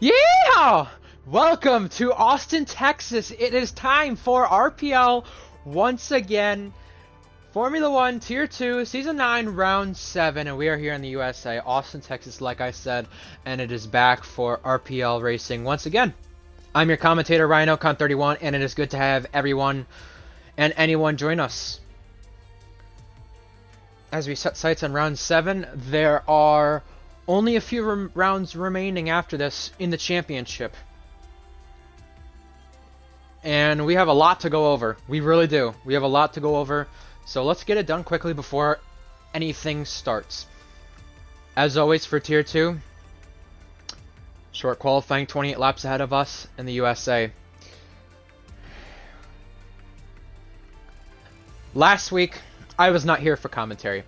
Yeah! Welcome to Austin, Texas. It is time for RPL once again. Formula 1, Tier 2, Season 9, Round 7, and we are here in the USA, Austin, Texas, like I said, and it is back for RPL racing once again. I'm your commentator, RhinoCon31, and it is good to have everyone and anyone join us. As we set sights on Round 7, there are only a few rounds remaining after this in the championship. And we have a lot to go over. We really do. We have a lot to go over. So let's get it done quickly before anything starts. As always for Tier 2, short qualifying, 28 laps ahead of us in the USA. Last week, I was not here for commentary.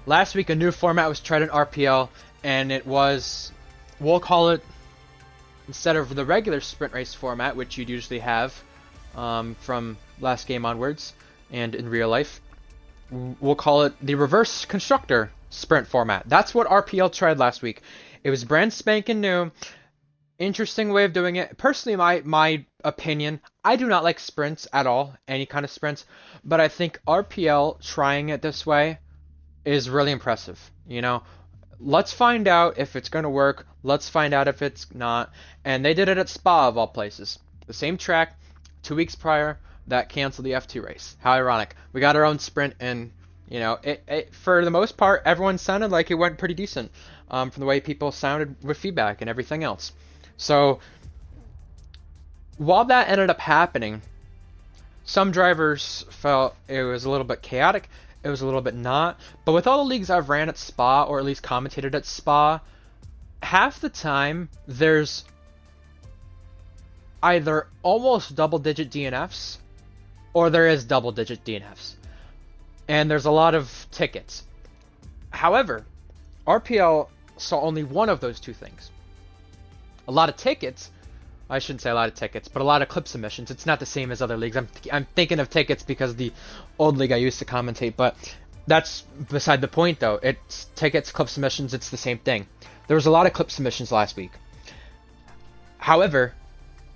Last week, a new format was tried in RPL, and it was, we'll call it, instead of the regular sprint race format, which you'd usually have from last game onwards and in real life, we'll call it the reverse constructor sprint format. That's what RPL tried last week. It was brand spanking new. Interesting way of doing it. Personally, my opinion, I do not like sprints at all, any kind of sprints, but I think RPL trying it this way is really impressive. You know, let's find out if it's going to work. Let's find out if it's not. And they did it at Spa, of all places. The same track, 2 weeks prior, that canceled the F2 race. How ironic. We got our own sprint, and, you know, it for the most part, everyone sounded like it went pretty decent from the way people sounded with feedback and everything else. So, while that ended up happening, some drivers felt it was a little bit chaotic, it was a little bit not, but with all the leagues I've ran at Spa, or at least commentated at Spa, half the time there's either almost double-digit DNFs, or there is double-digit DNFs. And there's a lot of tickets. However, RPL saw only one of those two things. A lot of tickets, I shouldn't say a lot of tickets, but a lot of clip submissions. It's not the same as other leagues. I'm thinking of tickets because of the old league I used to commentate, but that's beside the point though. It's tickets, clip submissions, it's the same thing. There was a lot of clip submissions last week. However,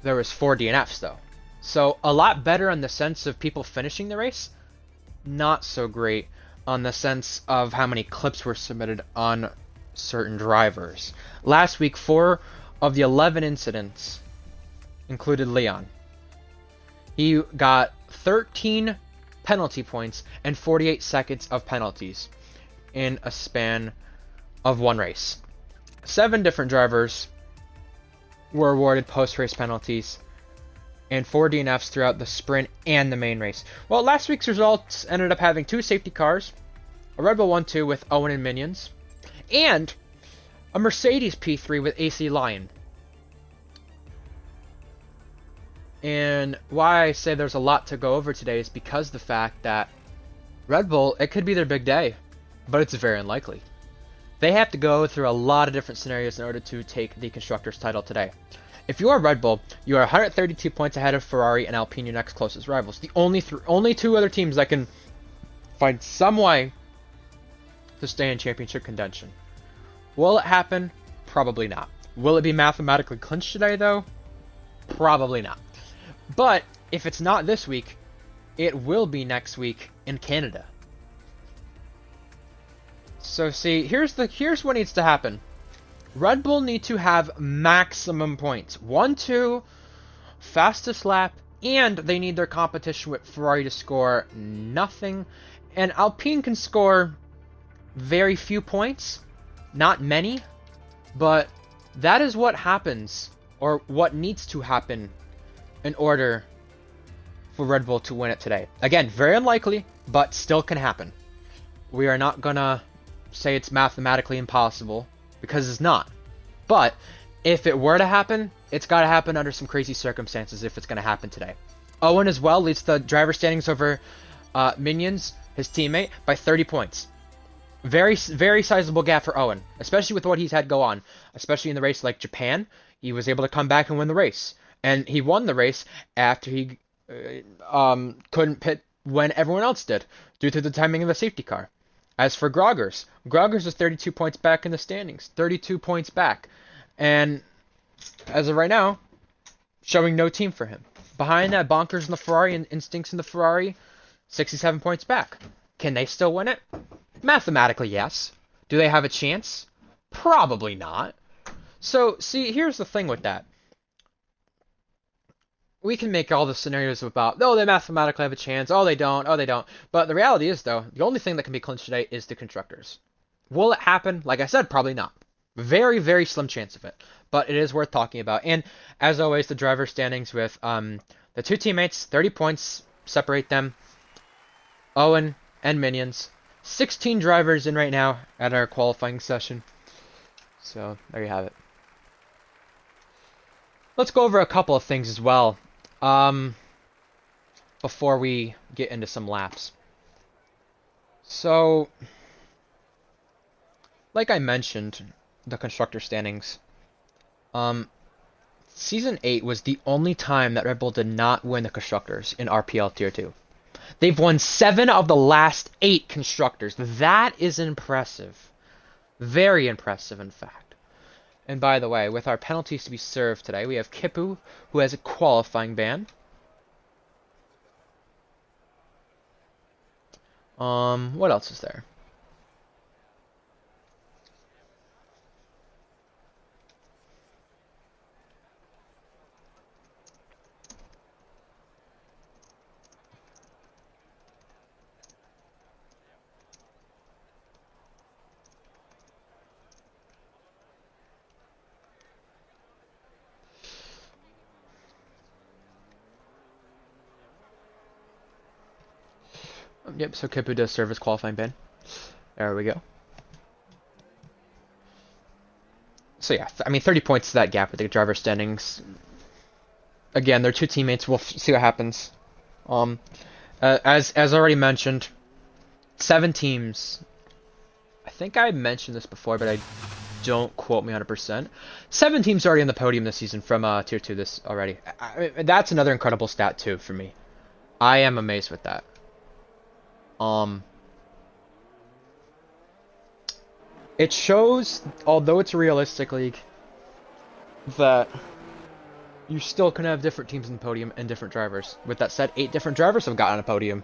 there was 4 DNFs though. So a lot better in the sense of people finishing the race. Not so great on the sense of how many clips were submitted on certain drivers. Last week, 4 of the 11 incidents included Leon. He got 13 penalty points and 48 seconds of penalties in a span of one race. 7 different drivers were awarded post-race penalties and 4 DNFs throughout the sprint and the main race. Well, last week's results ended up having 2 safety cars, a Red Bull 1-2 with Owen and Minions, and a Mercedes P3 with AC Lion. And why I say there's a lot to go over today is because the fact that Red Bull, it could be their big day, but it's very unlikely. They have to go through a lot of different scenarios in order to take the Constructors' title today. If you are Red Bull, you are 132 points ahead of Ferrari and Alpine, your next closest rivals. The only 2 other teams that can find some way to stay in championship contention. Will it happen? Probably not. Will it be mathematically clinched today, though? Probably not. But if it's not this week, it will be next week in Canada. So see, here's what needs to happen. Red Bull need to have maximum points. 1-2, fastest lap, and they need their competition with Ferrari to score nothing. And Alpine can score very few points. Not many, but that is what happens, or what needs to happen in order for Red Bull to win it today. Again, very unlikely, but still can happen. We are not gonna say it's mathematically impossible, because it's not. But if it were to happen, it's got to happen under some crazy circumstances if it's going to happen today. Owen as well leads the driver standings over Minions, his teammate, by 30 points. Very, very sizable gap for Owen, especially with what he's had go on. Especially in the race like Japan, he was able to come back and win the race. And he won the race after he couldn't pit when everyone else did, due to the timing of the safety car. As for Groggers is 32 points back in the standings. 32 points back. And as of right now, showing no team for him. Behind that, Bonkers in the Ferrari and Instincts in the Ferrari, 67 points back. Can they still win it? Mathematically, yes. Do they have a chance? Probably not. So, see, here's the thing with that. We can make all the scenarios about, oh, they mathematically have a chance, oh, they don't, oh, they don't. But the reality is, though, the only thing that can be clinched today is the constructors. Will it happen? Like I said, probably not. Very, very slim chance of it. But it is worth talking about. And, as always, the driver standings with the two teammates, 30 points, separate them. Owen and Minions. 16 drivers in right now at our qualifying session. So, there you have it. Let's go over a couple of things as well. Before we get into some laps. So, like I mentioned, the constructor standings. Season 8 was the only time that Red Bull did not win the constructors in RPL Tier 2. They've won 7 of the last 8 constructors. That is impressive. Very impressive, in fact. And by the way, with our penalties to be served today, we have Kipu, who has a qualifying ban. What else is there? Yep, so Kipu does serve as qualifying ban. There we go. So yeah, I mean, 30 points to that gap with the driver standings. Again, they're two teammates. We'll see what happens. As already mentioned, 7 teams. I think I mentioned this before, but I don't quote me 100%. 7 teams already on the podium this season from Tier 2 this already. That's another incredible stat too for me. I am amazed with that. It shows, although it's a realistic league, that you still can have different teams in the podium and different drivers. With that said, 8 different drivers have gotten a podium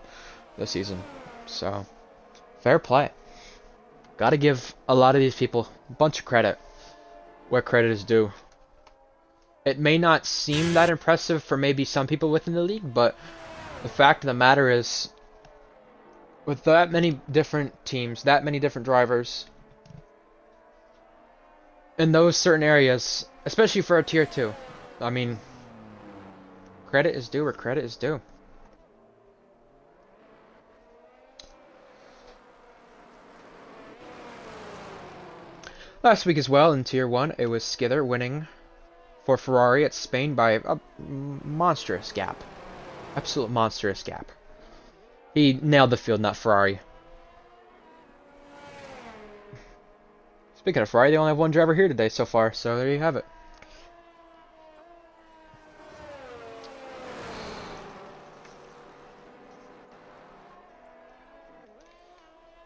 this season. So, fair play. Gotta give a lot of these people a bunch of credit where credit is due. It may not seem that impressive for maybe some people within the league, but the fact of the matter is, with that many different teams, that many different drivers, in those certain areas, especially for a Tier 2, I mean, credit is due where credit is due. Last week as well, in Tier 1, it was Skither winning for Ferrari at Spain by a monstrous gap. Absolute monstrous gap. He nailed the field, not Ferrari. Speaking of Ferrari, they only have 1 driver here today so far, so there you have it.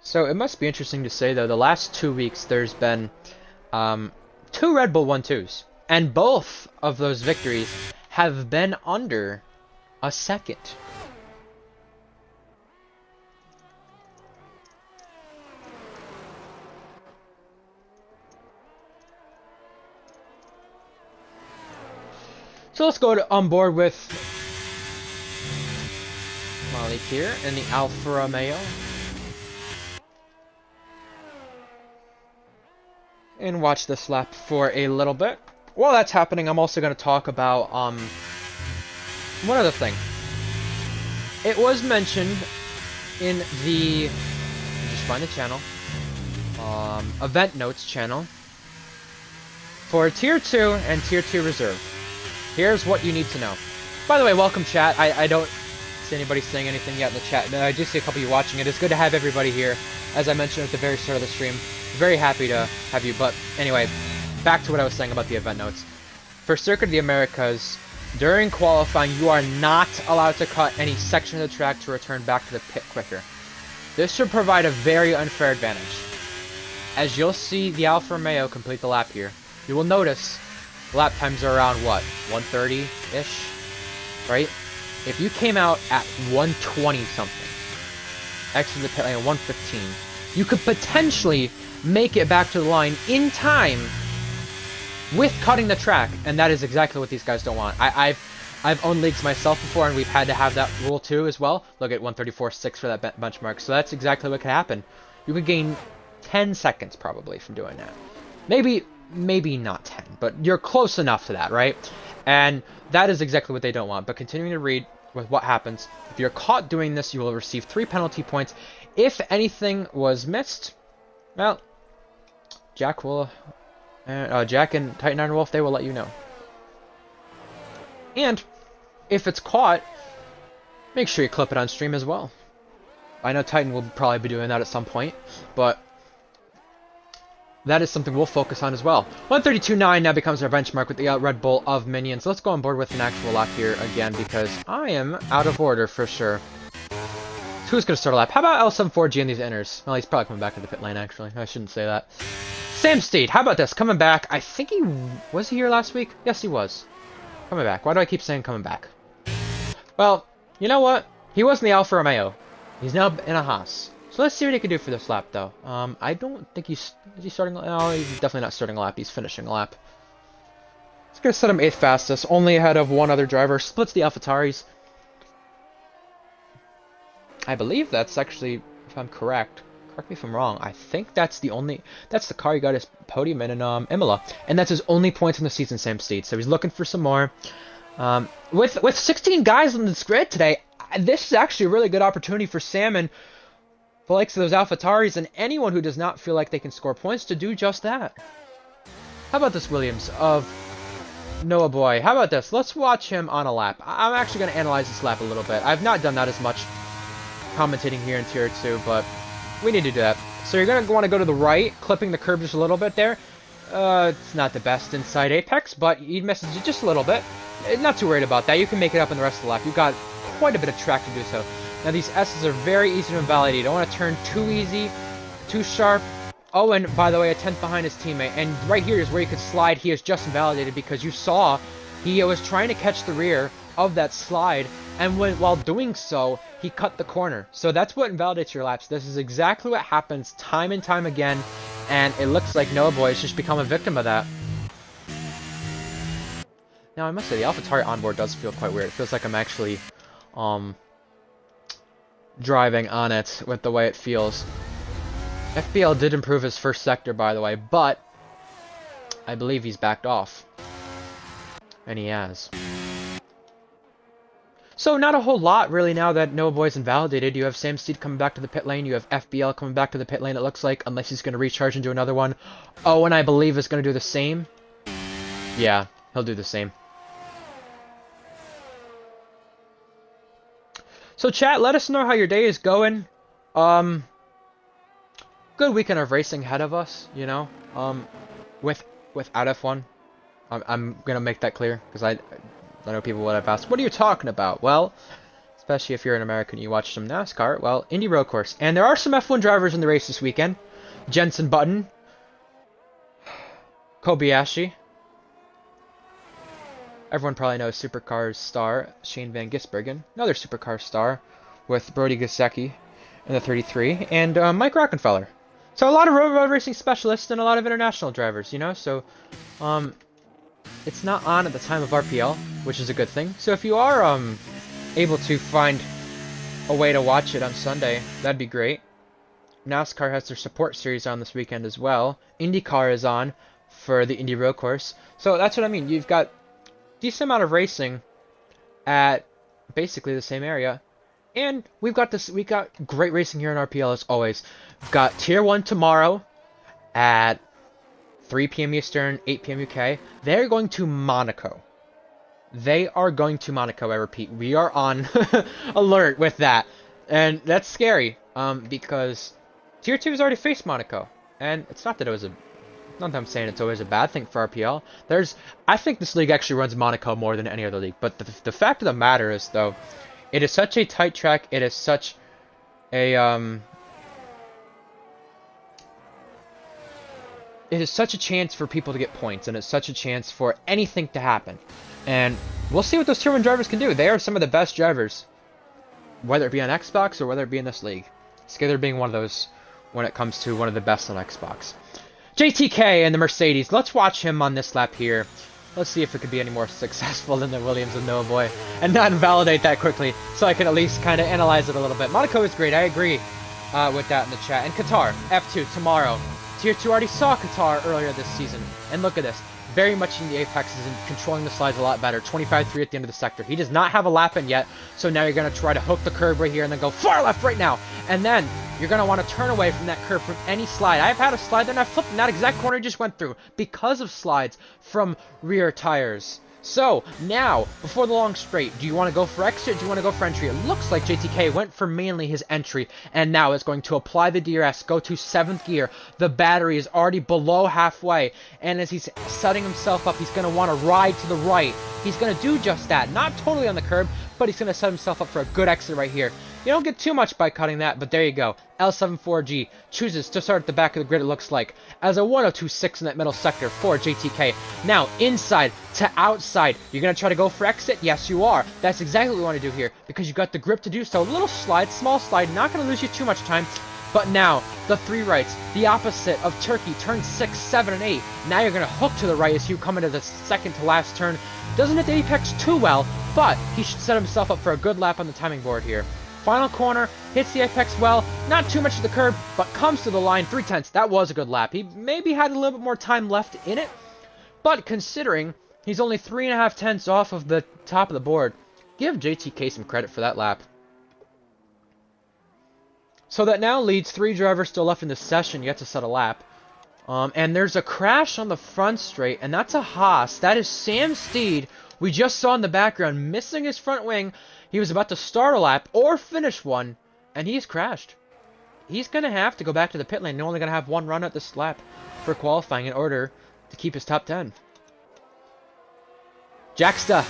So it must be interesting to say, though, the last 2 weeks there's been 2 Red Bull 1-2s, and both of those victories have been under a second. So let's go on board with Malik here in the Alfa Romeo. And watch this lap for a little bit. While that's happening, I'm also going to talk about one other thing. It was mentioned in the, just find the channel, event notes channel for Tier 2 and Tier 2 Reserve. Here's what you need to know. By the way, welcome chat. I don't see anybody saying anything yet in the chat. I do see a couple of you watching it. It's good to have everybody here. As I mentioned at the very start of the stream, very happy to have you. But anyway, back to what I was saying about the event notes. For Circuit of the Americas, during qualifying, you are not allowed to cut any section of the track to return back to the pit quicker. This should provide a very unfair advantage. As you'll see the Alfa Romeo complete the lap here, you will notice lap times are around, what, 130-ish, right? If you came out at 120 something, exited the pit lane at 115, you could potentially make it back to the line in time with cutting the track, and that is exactly what these guys don't want. I've owned leagues myself before, and we've had to have that rule too as well. Look at 134.6 for that benchmark, so that's exactly what could happen. You could gain 10 seconds probably from doing that. Maybe not 10, but you're close enough to that, right? And that is exactly what they don't want. But continuing to read with what happens, if you're caught doing this, you will receive 3 penalty points. If anything was missed, well, Jack and Titan Iron Wolf, they will let you know. And if it's caught, make sure you clip it on stream as well. I know Titan will probably be doing that at some point, but that is something we'll focus on as well. 132.9 now becomes our benchmark with the Red Bull of Minions. Let's go on board with an actual lap here again, because I am out of order for sure. So who's going to start a lap? How about L74G in these inners? Well, he's probably coming back to the pit lane, actually. I shouldn't say that. Sam Steed, how about this? Coming back. I think he... Was he here last week? Yes, he was. Coming back. Why do I keep saying coming back? Well, you know what? He was in the Alfa Romeo. He's now in a Haas. So let's see what he can do for this lap, though. I don't think he's... Is he starting... No, he's definitely not starting a lap. He's finishing a lap. It's going to set him 8th fastest. Only ahead of one other driver. Splits the AlphaTauris. I believe that's actually... If I'm correct... Correct me if I'm wrong. I think that's the only... That's the car he got his podium in Imola. And that's his only points in the season, Sam Steed. So he's looking for some more. With 16 guys on this grid today, this is actually a really good opportunity for Sam and the likes of those AlphaTauris and anyone who does not feel like they can score points to do just that. How about this Williams of Noah Boy? How about this? Let's watch him on a lap. I'm actually going to analyze this lap a little bit. I've not done that as much commentating here in Tier 2, but we need to do that. So you're going to want to go to the right, clipping the curb just a little bit there. It's not the best inside apex, but he misses it just a little bit. Not too worried about that. You can make it up in the rest of the lap. You've got quite a bit of track to do so. Now these S's are very easy to invalidate. You don't want to turn too easy, too sharp. Oh, and by the way, a 10th behind his teammate. And right here is where you could slide. He is just invalidated because you saw he was trying to catch the rear of that slide. And while doing so, he cut the corner. So that's what invalidates your laps. This is exactly what happens time and time again. And it looks like Noah Boy has just become a victim of that. Now, I must say, the AlphaTauri onboard does feel quite weird. It feels like I'm actually driving on it with the way it feels. FPL did improve his first sector, by the way, but I believe he's backed off. And he has. So not a whole lot, really, now that Noah Boy's invalidated. You have Sam Steed coming back to the pit lane. You have FBL coming back to the pit lane, it looks like, unless he's going to recharge into another one. Oh, and I believe is going to do the same. Yeah, he'll do the same. So chat, let us know how your day is going. Good weekend of racing ahead of us, you know. Without F1. I'm gonna make that clear because I know people would have asked, what are you talking about? Well, especially if you're an American, you watch some NASCAR. Well, Indy Road Course, and there are some F1 drivers in the race this weekend. Jenson Button, Kobayashi. Everyone probably knows Supercars star Shane Van Gisbergen, another Supercars star with Brody Gesicki in the 33, and Mike Rockefeller. So a lot of road racing specialists and a lot of international drivers, you know. So it's not on at the time of RPL, which is a good thing. So if you are able to find a way to watch it on Sunday, that'd be great. NASCAR has their support series on this weekend as well. IndyCar is on for the Indy Road Course. So that's what I mean. You've got decent amount of racing at basically the same area, and we got great racing here in RPL as always. We've got Tier 1 tomorrow at 3 p.m. Eastern, 8 p.m. UK. They're going to Monaco. They are going to Monaco, I repeat. We are on alert with that, and that's scary because Tier 2 has already faced Monaco, and it's not that it was not that I'm saying it's always a bad thing for RPL. I think this league actually runs Monaco more than any other league. But the fact of the matter is, though, it is such a tight track. It is such a it is such a chance for people to get points, and it's such a chance for anything to happen. And we'll see what those Tier 1 drivers can do. They are some of the best drivers, whether it be on Xbox or whether it be in this league. Skither being one of those when it comes to one of the best on Xbox. JTK and the Mercedes. Let's watch him on this lap here. Let's see if it could be any more successful than the Williams and Noah Boy, and not invalidate that quickly, so I can at least kind of analyze it a little bit. Monaco is great. I agree with that in the chat. And Qatar, F2 tomorrow. Tier 2 already saw Qatar earlier this season. And look at this. Very much in the apexes and controlling the slides a lot better. 25-3 at the end of the sector. He does not have a lap in yet, so now you're going to try to hook the curb right here and then go far left right now. And then you're going to want to turn away from that curb from any slide. I've had a slide there and I flipped in that exact corner he just went through because of slides from rear tires. So, now, before the long straight, do you want to go for exit or do you want to go for entry? It looks like JTK went for mainly his entry, and now is going to apply the DRS, go to 7th gear. The battery is already below halfway, and as he's setting himself up, he's going to want to ride to the right. He's going to do just that. Not totally on the curb, but he's going to set himself up for a good exit right here. You don't get too much by cutting that, but there you go. L74G chooses to start at the back of the grid, it looks like, as a 102.6 in that middle sector for JTK. Now, inside to outside. You're going to try to go for exit? Yes, you are. That's exactly what we want to do here, because you've got the grip to do so. Little slide, small slide, not going to lose you too much time. But now, the 3 rights, the opposite of Turkey, turns 6, 7, and 8. Now you're going to hook to the right as you come into the second to last turn. Doesn't hit the apex too well, but he should set himself up for a good lap on the timing board here. Final corner, hits the apex well, not too much to the curb, but comes to the line, 3/10. That was a good lap. He maybe had a little bit more time left in it, but considering he's only 3.5 tenths off of the top of the board, give JTK some credit for that lap. So that now leads 3 drivers still left in the session yet to set a lap. And there's a crash on the front straight, and that's a Haas. That is Sam Steed. We just saw in the background missing his front wing. He was about to start a lap or finish one, and he's crashed. He's going to have to go back to the pit lane. They're only going to have 1 run at this lap for qualifying in order to keep his top 10. Jacksta.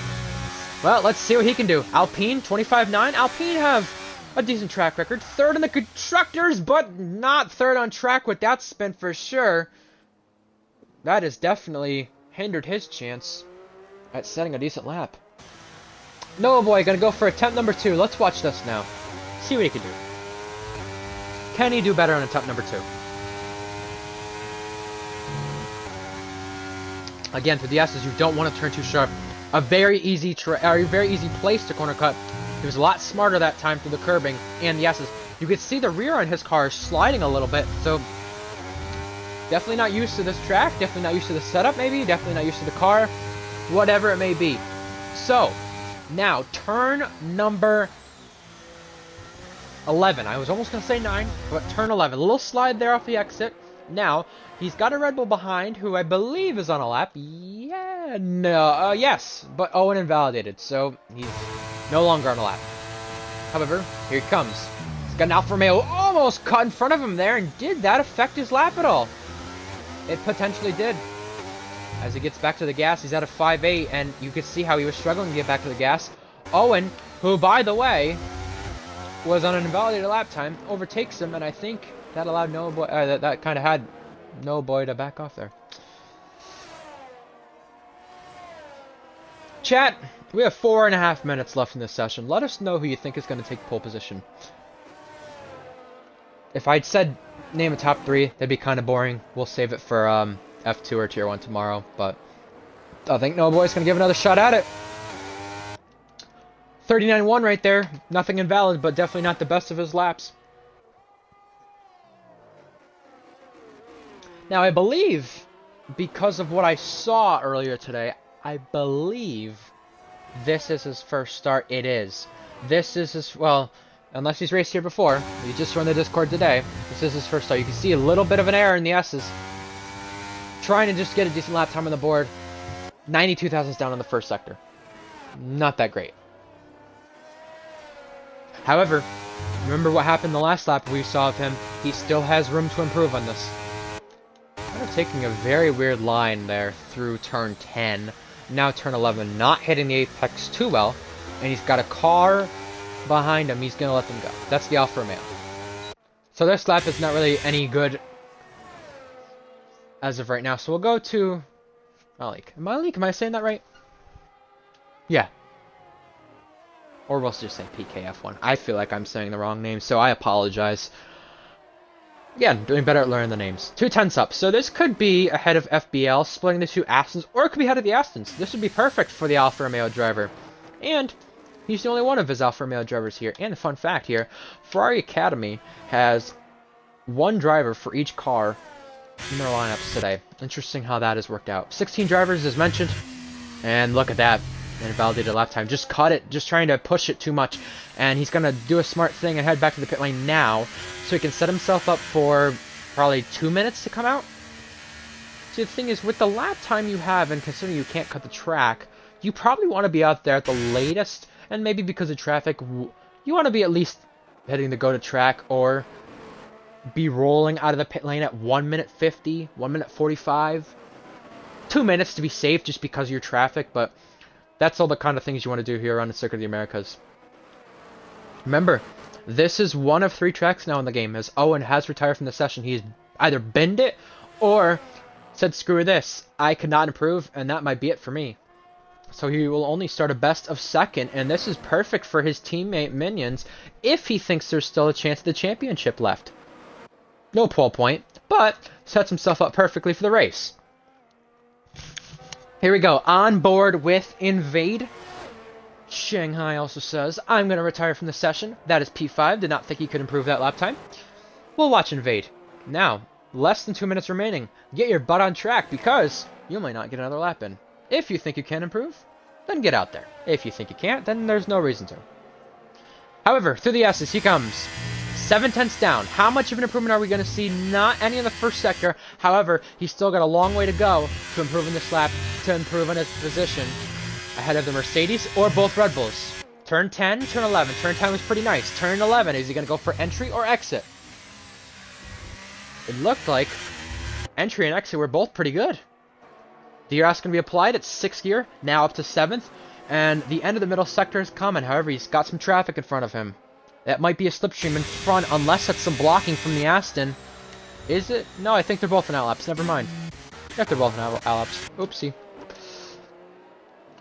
Well, let's see what he can do. Alpine, 25-9. Alpine have a decent track record. 3rd in the constructors, but not 3rd on track with that spin for sure. That has definitely hindered his chance at setting a decent lap. Noah Boy gonna go for attempt number 2. Let's watch this now. See what he can do. Can he do better on attempt number 2? Again, for the S's, you don't want to turn too sharp. A very easy place to corner cut. He was a lot smarter that time through the curbing and the S's. You could see the rear on his car sliding a little bit, so definitely not used to this track, definitely not used to the setup maybe, definitely not used to the car, whatever it may be. So, now, turn number 11. I was almost going to say 9, but turn 11. A little slide there off the exit. Now, he's got a Red Bull behind, who I believe is on a lap. Yeah, no, yes, but Owen invalidated, so he's no longer on a lap. However, here he comes. He's got an Alfa Romeo almost caught in front of him there, and did that affect his lap at all? It potentially did. As he gets back to the gas, he's at a 5.8, and you could see how he was struggling to get back to the gas. Owen, who, by the way, was on an invalidated lap time, overtakes him, and I think that allowed Noah Boy, that kind of had Noah Boy to back off there. Chat, we have 4.5 minutes left in this session. Let us know who you think is going to take pole position. If I'd said name a top 3, that'd be kind of boring. We'll save it for F2 or Tier 1 tomorrow, but I think Noah Boy's going to give another shot at it. 39.1 right there. Nothing invalid, but definitely not the best of his laps. Now, I believe, because of what I saw earlier today, I believe this is his first start. It is. This is his, well, unless he's raced here before. He just joined the Discord today. This is his first start. You can see a little bit of an error in the S's. Trying to just get a decent lap time on the board. 92 thousandths down on the first sector. Not that great. However, remember what happened the last lap we saw of him. He still has room to improve on this. Kind of taking a very weird line there through turn 10. Now turn 11, not hitting the apex too well. And he's got a car behind him. He's going to let them go. That's the Alfa Romeo. So this lap is not really any good as of right now. So we'll go to Malik. Malik, am I saying that right? Yeah. Or we'll just say PKF1. I feel like I'm saying the wrong name, so I apologize. Again, doing better at learning the names. 2 tenths up. So this could be ahead of FBL, splitting the 2 Astons, or it could be ahead of the Astons. This would be perfect for the Alfa Romeo driver. And he's the only one of his Alfa Romeo drivers here. And a fun fact here, Ferrari Academy has 1 driver for each car in their lineups today. Interesting how that has worked out. 16 drivers as mentioned. And look at that. Invalidated lap time. Just cut it. Just trying to push it too much. And he's going to do a smart thing and head back to the pit lane now. So he can set himself up for probably 2 minutes to come out. See, the thing is, with the lap time you have, and considering you can't cut the track, you probably want to be out there at the latest. And maybe because of traffic, you want to be at least heading to go to track or be rolling out of the pit lane at 1 minute 50, 1 minute 45. 2 minutes to be safe just because of your traffic, but that's all the kind of things you want to do here around the Circuit of the Americas. Remember, this is one of 3 tracks now in the game, as Owen has retired from the session. He's either binned it or said, screw this, I could not improve, and that might be it for me. So he will only start a best of 2nd, and this is perfect for his teammate Minions if he thinks there's still a chance at the championship left. No pole point, but sets himself up perfectly for the race. Here we go, on board with Invade. Shanghai also says, I'm going to retire from the session. That is P5, did not think he could improve that lap time. We'll watch Invade. Now, less than 2 minutes remaining. Get your butt on track because you might not get another lap in. If you think you can improve, then get out there. If you think you can't, then there's no reason to. However, through the S's, he comes. 7 tenths down. How much of an improvement are we going to see? Not any in the first sector. However, he's still got a long way to go to improve in this lap, to improve in his position ahead of the Mercedes or both Red Bulls. Turn 10, turn 11. Turn 10 was pretty nice. Turn 11, is he going to go for entry or exit? It looked like entry and exit were both pretty good. DRS going to be applied at 6th gear, now up to 7th, and the end of the middle sector is coming. However, he's got some traffic in front of him. That might be a slipstream in front, unless that's some blocking from the Aston. Is it? No, I think they're both in outlaps. Never mind. Yeah, they're both in outlaps. Oopsie.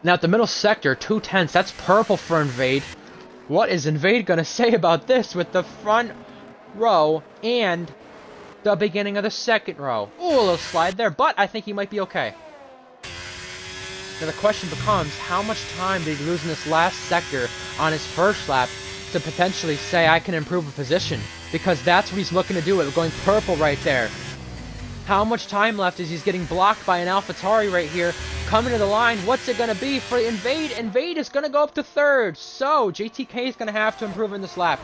Now, at the middle sector, 2 tenths. That's purple for Invade. What is Invade going to say about this with the front row and the beginning of the 2nd row? Ooh, a little slide there, but I think he might be okay. Now, the question becomes, how much time did he lose in this last sector on his first lap to potentially say, I can improve a position? Because that's what he's looking to do. We're going purple right there. How much time left is he's getting blocked by an AlphaTauri right here, coming to the line? What's it going to be for Invade? Invade is going to go up to 3rd. So, JTK is going to have to improve in this lap.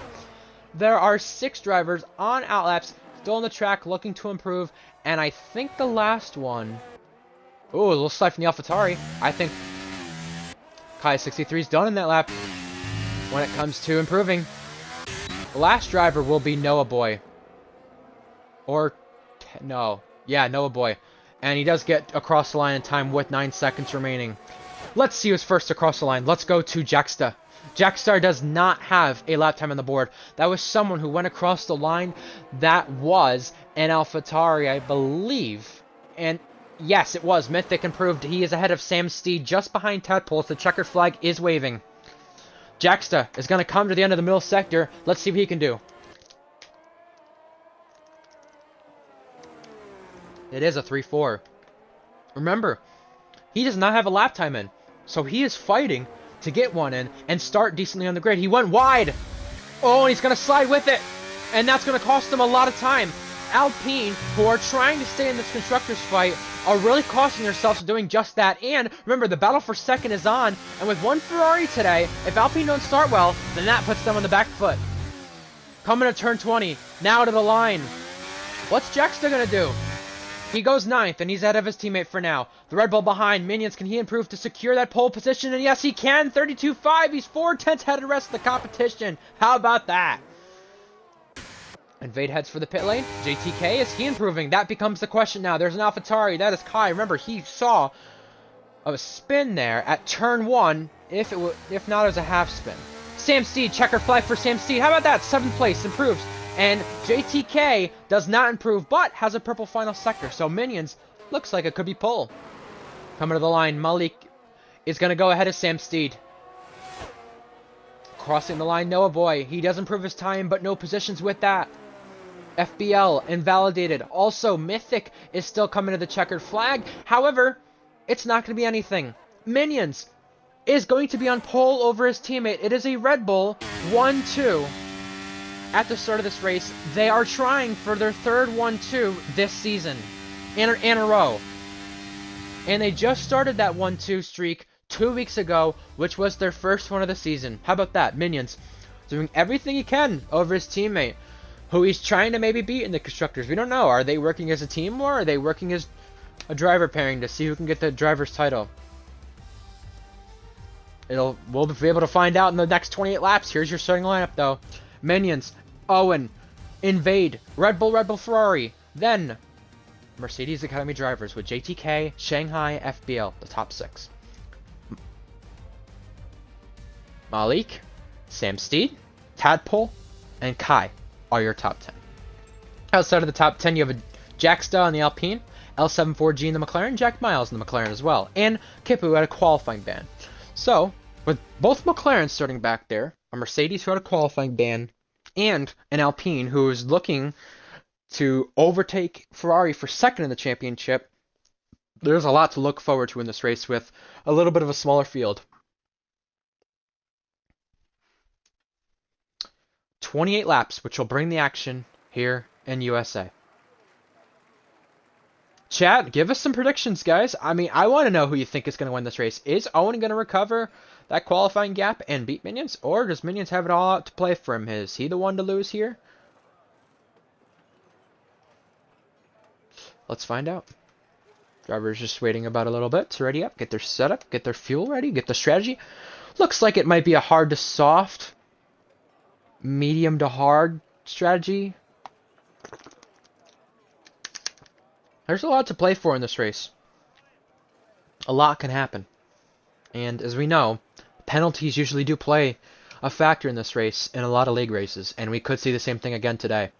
There are 6 drivers on outlaps, still on the track, looking to improve. And I think the last one... Ooh, a little slide from the AlphaTauri. I think Kai63 is done in that lap when it comes to improving. The last driver will be Noah Boy. Or... no. Yeah, Noah Boy. And he does get across the line in time with 9 seconds remaining. Let's see who's first across the line. Let's go to Jacksta. Jackstar does not have a lap time on the board. That was someone who went across the line. That was an AlphaTauri, I believe. And yes, it was. Mythic improved. He is ahead of Sam Steed, just behind Tadpoles. The checkered flag is waving. Jacksta is going to come to the end of the middle sector. Let's see what he can do. It is a 3-4. Remember, he does not have a lap time in. So he is fighting to get one in and start decently on the grid. He went wide. Oh, and he's going to slide with it. And that's going to cost him a lot of time. Alpine, who are trying to stay in this constructors fight, are really costing themselves doing just that. And remember, the battle for 2nd is on. And with 1 Ferrari today, if Alpine don't start well, then that puts them on the back foot. Coming to turn 20. Now to the line. What's Jacksta going to do? He goes 9th, and he's ahead of his teammate for now. The Red Bull behind. Minions, can he improve to secure that pole position? And yes, he can. 32.5. He's 4 tenths ahead of the rest of the competition. How about that? Invade heads for the pit lane. JTK, is he improving? That becomes the question now. There's an AlphaTauri. That is Kai. Remember, he saw a spin there at turn 1. If not, it was a half spin. Sam Steed, checker flag for Sam Steed. How about that? 7th place, improves. And JTK does not improve, but has a purple final sector. So Minions Looks like it could be pole. Coming to the line, Malik is going to go ahead of Sam Steed. Crossing the line, Noah Boy. He does improve his time, but no positions with that. FBL, invalidated. Also, Mythic is still coming to the checkered flag. However, it's not going to be anything. Minions is going to be on pole over his teammate. It is a Red Bull 1-2 at the start of this race. They are trying for their third 1-2 this season in a row. And they just started that 1-2 streak 2 weeks ago, which was their first one of the season. How about that? Minions doing everything he can over his teammate, who he's trying to maybe beat in the Constructors. We don't know. Are they working as a team, or are they working as a driver pairing to see who can get the driver's title? We'll be able to find out in the next 28 laps. Here's your starting lineup, though. Minions, Owen, Invade, Red Bull, Ferrari. Then Mercedes Academy drivers with JTK, Shanghai, FBL, the top 6. Malik, Sam Steed, Tadpole, and Kai are your top 10. Outside of the top 10, you have a Jacksta on the Alpine, L74G in the McLaren, Jack Miles in the McLaren as well, and Kipu at a qualifying ban. So, with both McLarens starting back there, a Mercedes who had a qualifying ban, and an Alpine who is looking to overtake Ferrari for second in the championship, there's a lot to look forward to in this race with a little bit of a smaller field. 28 laps, which will bring the action here in USA. Chat, give us some predictions, guys. I mean, I want to know who you think is going to win this race. Is Owen going to recover that qualifying gap and beat Minions? Or does Minions have it all out to play for him? Is he the one to lose here? Let's find out. Driver's just waiting about a little bit to ready up, get their setup, get their fuel ready, get the strategy. Looks like it might be a hard to soft, medium to hard strategy. There's a lot to play for in this race. A lot can happen. And as we know, penalties usually do play a factor in this race in a lot of league races, and we could see the same thing again today.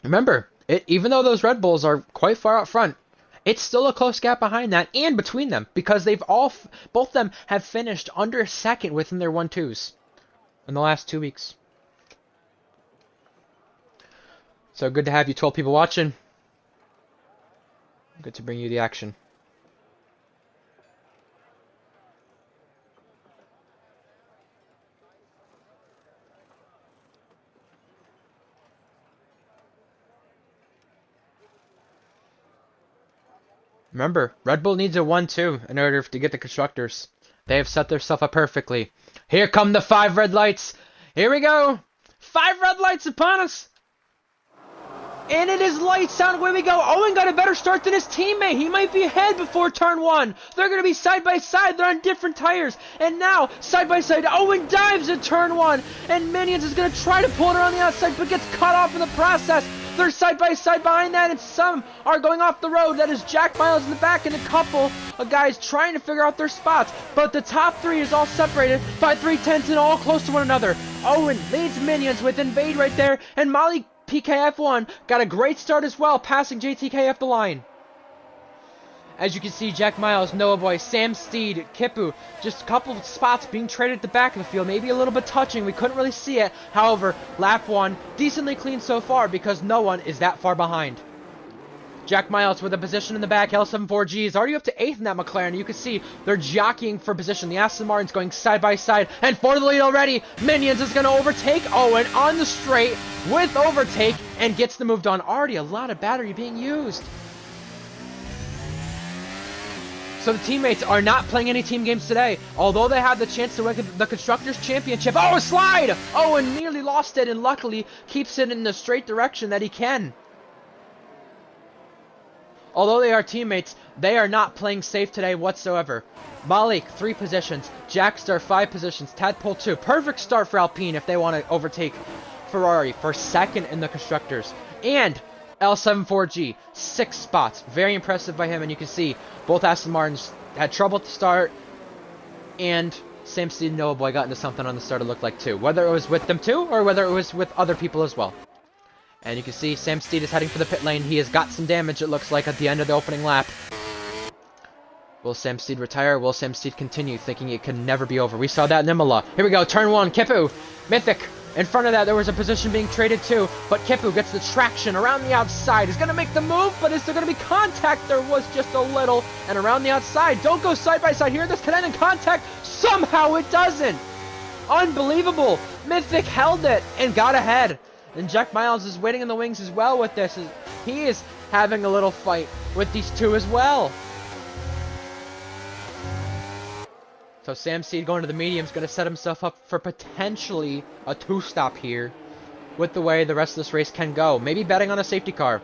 Remember, even though those Red Bulls are quite far out front, it's still a close gap behind that and between them, because both of them have finished under a second within their 1-2s in the last 2 weeks. So good to have you 12 people watching. Good to bring you the action. Remember, Red Bull needs a 1-2 in order to get the Constructors. They have set themselves up perfectly. Here come the 5 red lights. Here we go. 5 red lights upon us. And it is lights out. Away we go. Owen got a better start than his teammate. He might be ahead before turn 1. They're going to be side by side. They're on different tires. And now, side by side, Owen dives in turn 1. And Minions is going to try to pull it around the outside, but gets cut off in the process. They're side by side behind that, and some are going off the road. That is Jack Miles in the back and a couple of guys trying to figure out their spots. But the top 3 is all separated by 3/10 and all close to one another. Owen leads Minions with Invade right there, and Molly PKF1 got a great start as well, passing JTK up the line. As you can see, Jack Miles, Noah Boy, Sam Steed, Kipu, just a couple of spots being traded at the back of the field. Maybe a little bit touching. We couldn't really see it. However, lap 1, decently clean so far because no one is that far behind. Jack Miles with a position in the back. L74G is already up to 8th in that McLaren. You can see they're jockeying for position. The Aston Martin's going side by side. And for the lead already, Minions is going to overtake Owen on the straight with overtake and gets the move done. Already a lot of battery being used. So the teammates are not playing any team games today, although they had the chance to win the Constructors' Championship. Oh, a slide! Owen nearly lost it and luckily keeps it in the straight direction that he can. Although they are teammates, they are not playing safe today whatsoever. Malik, 3 positions. Jackstar, 5 positions. Tadpole, 2. Perfect start for Alpine if they want to overtake Ferrari for second in the Constructors. And L74G, 6 spots. Very impressive by him, and you can see both Aston Martins had trouble at the start, and Sam Steed and Noah Boy got into something on the start, it looked like, too. Whether it was with them, too, or whether it was with other people as well. And you can see Sam Steed is heading for the pit lane. He has got some damage, it looks like, at the end of the opening lap. Will Sam Steed retire? Will Sam Steed continue, thinking it can never be over? We saw that in Imola. Here we go, turn 1, Kipu, Mythic. In front of that, there was a position being traded too, but Kipu gets the traction around the outside. He's going to make the move, but is there going to be contact? There was just a little, and around the outside. Don't go side by side here. This can end in contact. Somehow it doesn't. Unbelievable. Mythic held it and got ahead. And Jack Miles is waiting in the wings as well with this. He is having a little fight with these two as well. So Sam Steed going to the medium is going to set himself up for potentially a 2-stop here with the way the rest of this race can go. Maybe betting on a safety car.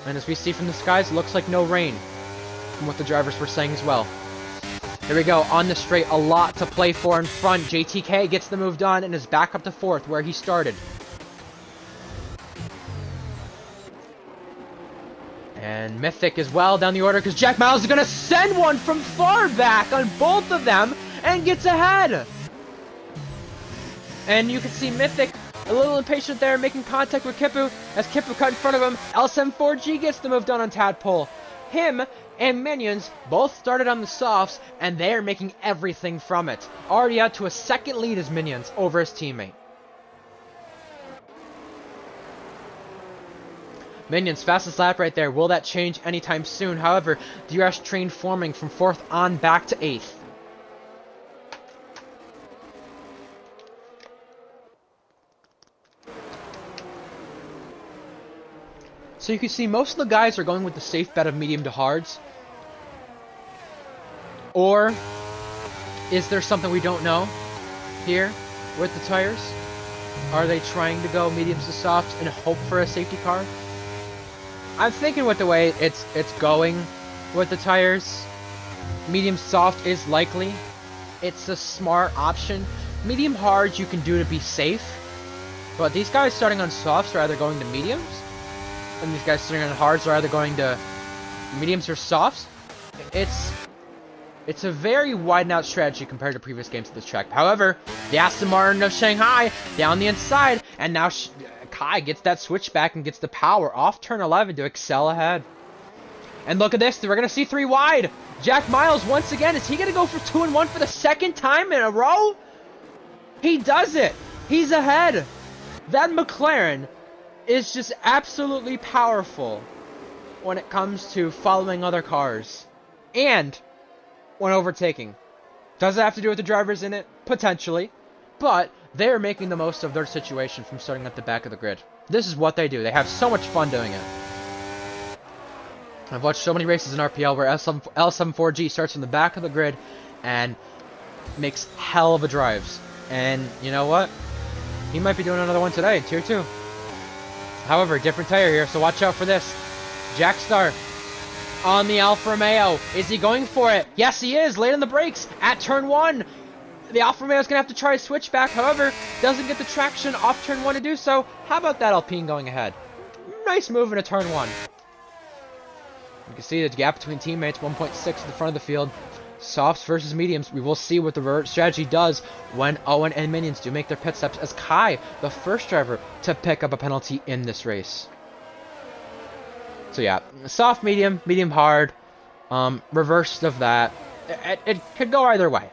And as we see from the skies, it looks like no rain from what the drivers were saying as well. Here we go, on the straight, a lot to play for in front. JTK gets the move done and is back up to 4th where he started. And Mythic as well down the order because Jack Miles is going to send one from far back on both of them and gets ahead. And you can see Mythic a little impatient there, making contact with Kipu as Kipu cut in front of him. L74G gets the move done on Tadpole. Him and Minions both started on the softs and they're making everything from it. Already out to a 2nd lead as Minions over his teammate. Minions, fastest lap right there. Will that change anytime soon? However, DRS train forming from 4th on back to 8th. So you can see most of the guys are going with the safe bet of medium to hards. Or is there something we don't know here with the tires? Are they trying to go mediums to softs and hope for a safety car? I'm thinking with the way it's going with the tires, medium soft is likely. It's a smart option. Medium hard you can do to be safe, but these guys starting on softs are either going to mediums, and these guys starting on hards are either going to mediums or softs. It's a very widened out strategy compared to previous games at this track. However, the Aston Martin of Shanghai down the inside, and now Kai gets that switchback and gets the power off turn 11 to excel ahead. And look at this, we're going to see 3 wide. Jack Miles once again, is he going to go for 2 and 1 for the 2nd time in a row? He does it. He's ahead. That McLaren is just absolutely powerful when it comes to following other cars and when overtaking. Does it have to do with the drivers in it? Potentially. But they're making the most of their situation from starting at the back of the grid. This is what they do. They have so much fun doing it. I've watched so many races in RPL where L74G starts in the back of the grid and makes hell of a drives. And you know what? He might be doing another one today in Tier 2. However, different tire here, so watch out for this. Jackstar on the Alfa Romeo. Is he going for it? Yes, he is. Late on the brakes at turn 1. The Alfa Romeo is going to have to try a switchback. However, doesn't get the traction off turn 1 to do so. How about that Alpine going ahead? Nice move into turn 1. You can see the gap between teammates, 1.6 at the front of the field. Softs versus mediums. We will see what the strategy does when Owen and Minions do make their pit stops, as Kai, the first driver to pick up a penalty in this race. So yeah, soft, medium, medium, hard, reversed of that. It could go either way.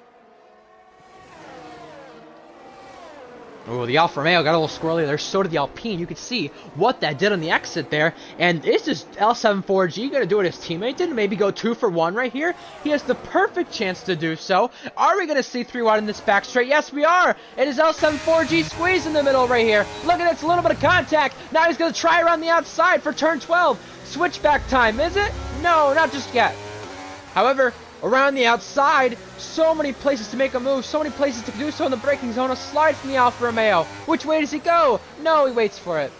Oh, the Alfa Romeo got a little squirrely there. So did the Alpine. You could see what that did on the exit there. And is this L74G going to do what his teammate did? Maybe go 2 for 1 right here? He has the perfect chance to do so. Are we going to see 3 wide in this back straight? Yes, we are. It is L74G squeeze in the middle right here. Look at this, a little bit of contact. Now he's going to try around the outside for turn 12. Switchback time, is it? No, not just yet. However, around the outside, so many places to make a move, so many places to do so in the braking zone. A slide from the Alfa Romeo. Which way does he go? No, he waits for it.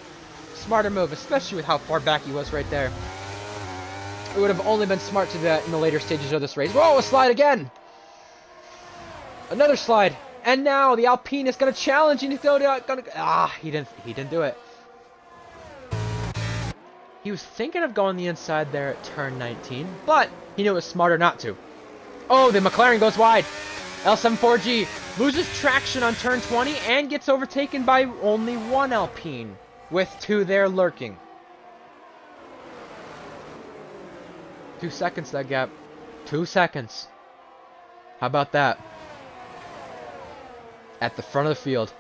Smarter move, especially with how far back he was right there. It would have only been smart to do that in the later stages of this race. Whoa, a slide again. Another slide. And now the Alpine is going to challenge and he's going to... he didn't do it. He was thinking of going the inside there at turn 19, but he knew it was smarter not to. Oh, the McLaren goes wide. L74G loses traction on turn 20 and gets overtaken by only one Alpine. with 2 there lurking. 2 seconds, that gap. 2 seconds. How about that? At the front of the field.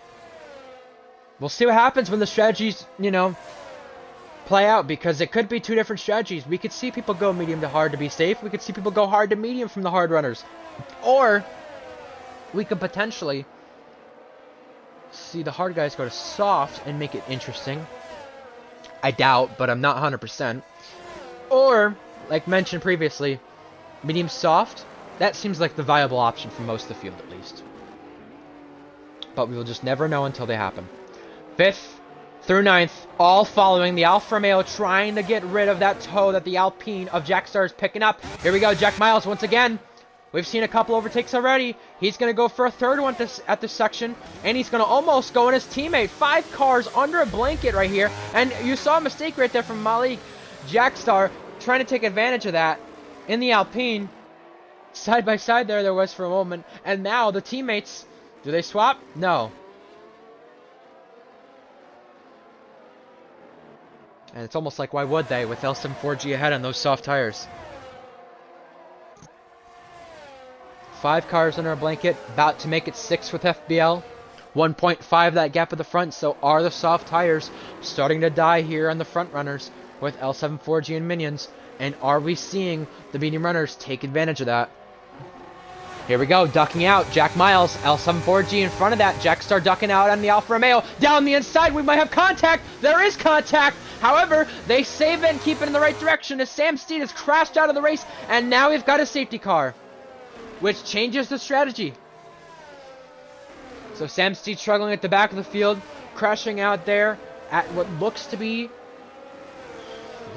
We'll see what happens when the strategies, you know, play out, because it could be 2 different strategies. We could see people go medium to hard to be safe. We could see people go hard to medium from the hard runners. Or we could potentially see the hard guys go to soft and make it interesting. I doubt, but I'm not 100%. Or, like mentioned previously, medium soft. That seems like the viable option for most of the field, at least. But we will just never know until they happen. 5th through 9th, all following the Alfa Romeo, trying to get rid of that toe that the Alpine of Jack Star is picking up. Here we go, Jack Miles once again. We've seen a couple overtakes already. He's going to go for a 3rd one at this section, and he's going to almost go on his teammate. 5 cars under a blanket right here, and you saw a mistake right there from Malik. Jack Star trying to take advantage of that in the Alpine. Side by side there was for a moment, and now the teammates, do they swap? No. And it's almost like, why would they, with L74G ahead on those soft tires? 5 cars under a blanket, about to make it 6 with FBL. 1.5 that gap at the front, so are the soft tires starting to die here on the front runners with L74G and Minions? And are we seeing the medium runners take advantage of that? Here we go, ducking out. Jack Miles, L74G in front of that. Jack Star ducking out on the Alfa Romeo. Down the inside, we might have contact. There is contact. However, they save it and keep it in the right direction as Sam Steed has crashed out of the race. And now we've got a safety car, which changes the strategy. So Sam Steed struggling at the back of the field, crashing out there at what looks to be... Is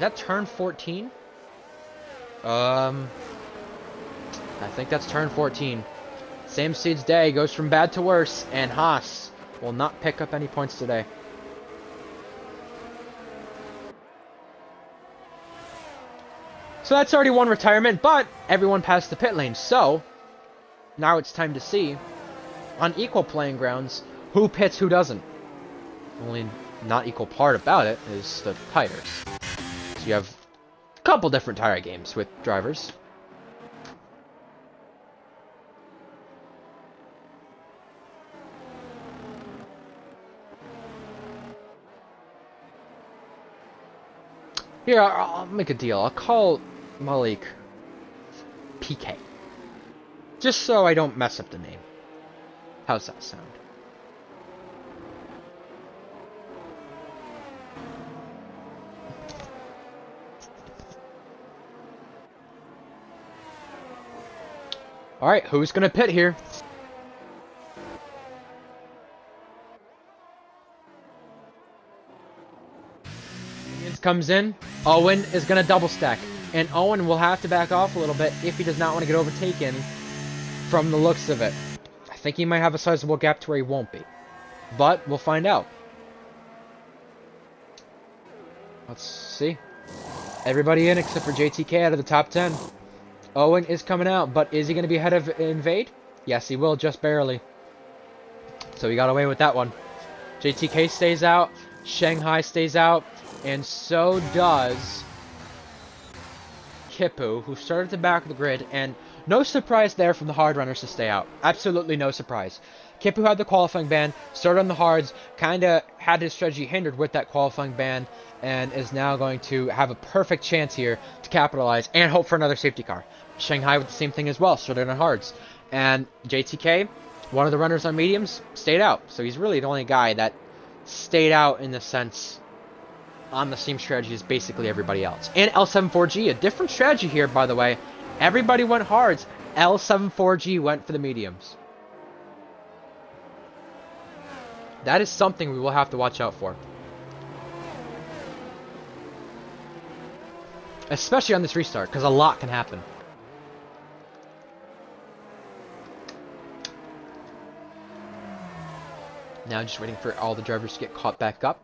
that turn 14? I think that's turn 14. Sam Steed's day goes from bad to worse, and Haas will not pick up any points today. So that's already one retirement, but everyone passed the pit lane. So now it's time to see, on equal playing grounds, who pits, who doesn't. The only not equal part about it is the tires. So you have a couple different tire games with drivers. Here, I'll make a deal. I'll call Malik PK. Just so I don't mess up the name. How's that sound? Alright, who's gonna pit here? Comes in, Owen is going to double stack, and Owen will have to back off a little bit if he does not want to get overtaken from the looks of it. I think he might have a sizable gap to where he won't be, but we'll find out. Let's see. Everybody in except for JTK out of the top 10. Owen is coming out, but is he going to be ahead of Invade? Yes, he will, just barely. So he got away with that one. JTK stays out, Shanghai stays out, and so does Kippu, who started at the back of the grid, and no surprise there from the hard runners to stay out. Absolutely no surprise. Kippu had the qualifying ban, started on the hards, kind of had his strategy hindered with that qualifying ban, and is now going to have a perfect chance here to capitalize and hope for another safety car. Shanghai with the same thing as well, started on hards. And JTK, one of the runners on mediums, stayed out. So he's really the only guy that stayed out in the sense on the same strategy as basically everybody else. And L74G, a different strategy here, by the way. Everybody went hards. L74G went for the mediums. That is something we will have to watch out for. Especially on this restart, because a lot can happen. Now just waiting for all the drivers to get caught back up.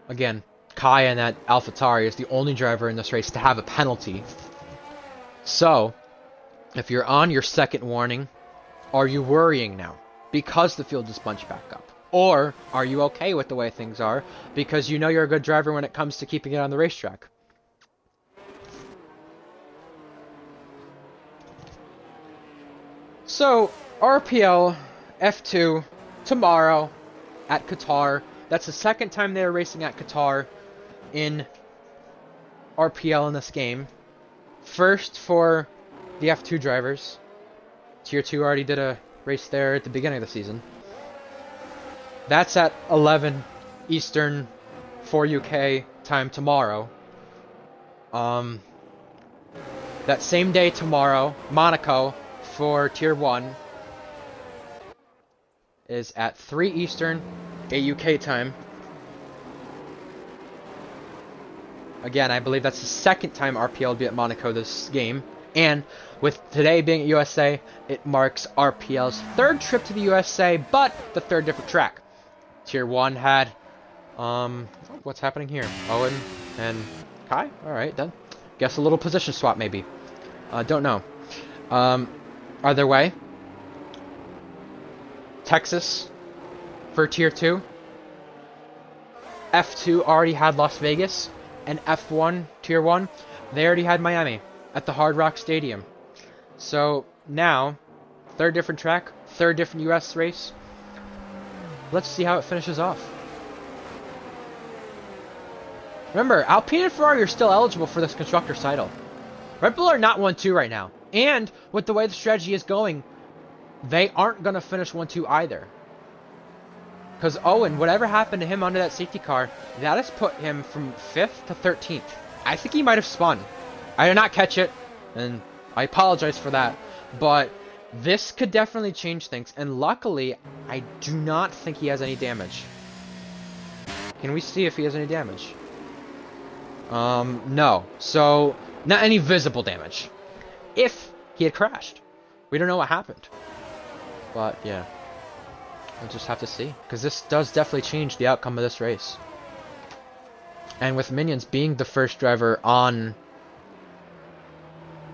Again, Kai and that AlphaTauri is the only driver in this race to have a penalty. So, if you're on your second warning, are you worrying now? Because the field is bunched back up. Or are you okay with the way things are because you know you're a good driver when it comes to keeping it on the racetrack? So, RPL F2 tomorrow at Qatar. That's the second time they were racing at Qatar in RPL in this game. First for the F2 drivers. Tier 2 already did a race there at the beginning of the season. That's at 11 Eastern, 4 UK time tomorrow. That same day tomorrow, Monaco for Tier 1 is at 3 Eastern, 8 UK time. Again, I believe that's the second time RPL will be at Monaco this game. And with today being at USA, it marks RPL's third trip to the USA, but the third different track. Tier 1 had, what's happening here? Owen and Kai? Alright, then. Guess a little position swap, maybe. Don't know. Either way, Texas for Tier 2. F2 already had Las Vegas. And F1, Tier 1, they already had Miami at the Hard Rock Stadium. So, now, third different track, third different US race. Let's see how it finishes off. Remember, Alpine and Ferrari are still eligible for this Constructors' title. Red Bull are not 1-2 right now. And, with the way the strategy is going, they aren't going to finish 1-2 either. Because Owen, whatever happened to him under that safety car, that has put him from 5th to 13th. I think he might have spun. I did not catch it, and I apologize for that. But this could definitely change things, and luckily, I do not think he has any damage. Can we see if he has any damage? No. So, not any visible damage. If he had crashed. We don't know what happened. But, yeah. We'll just have to see. Because this does definitely change the outcome of this race. And with Minions being the first driver on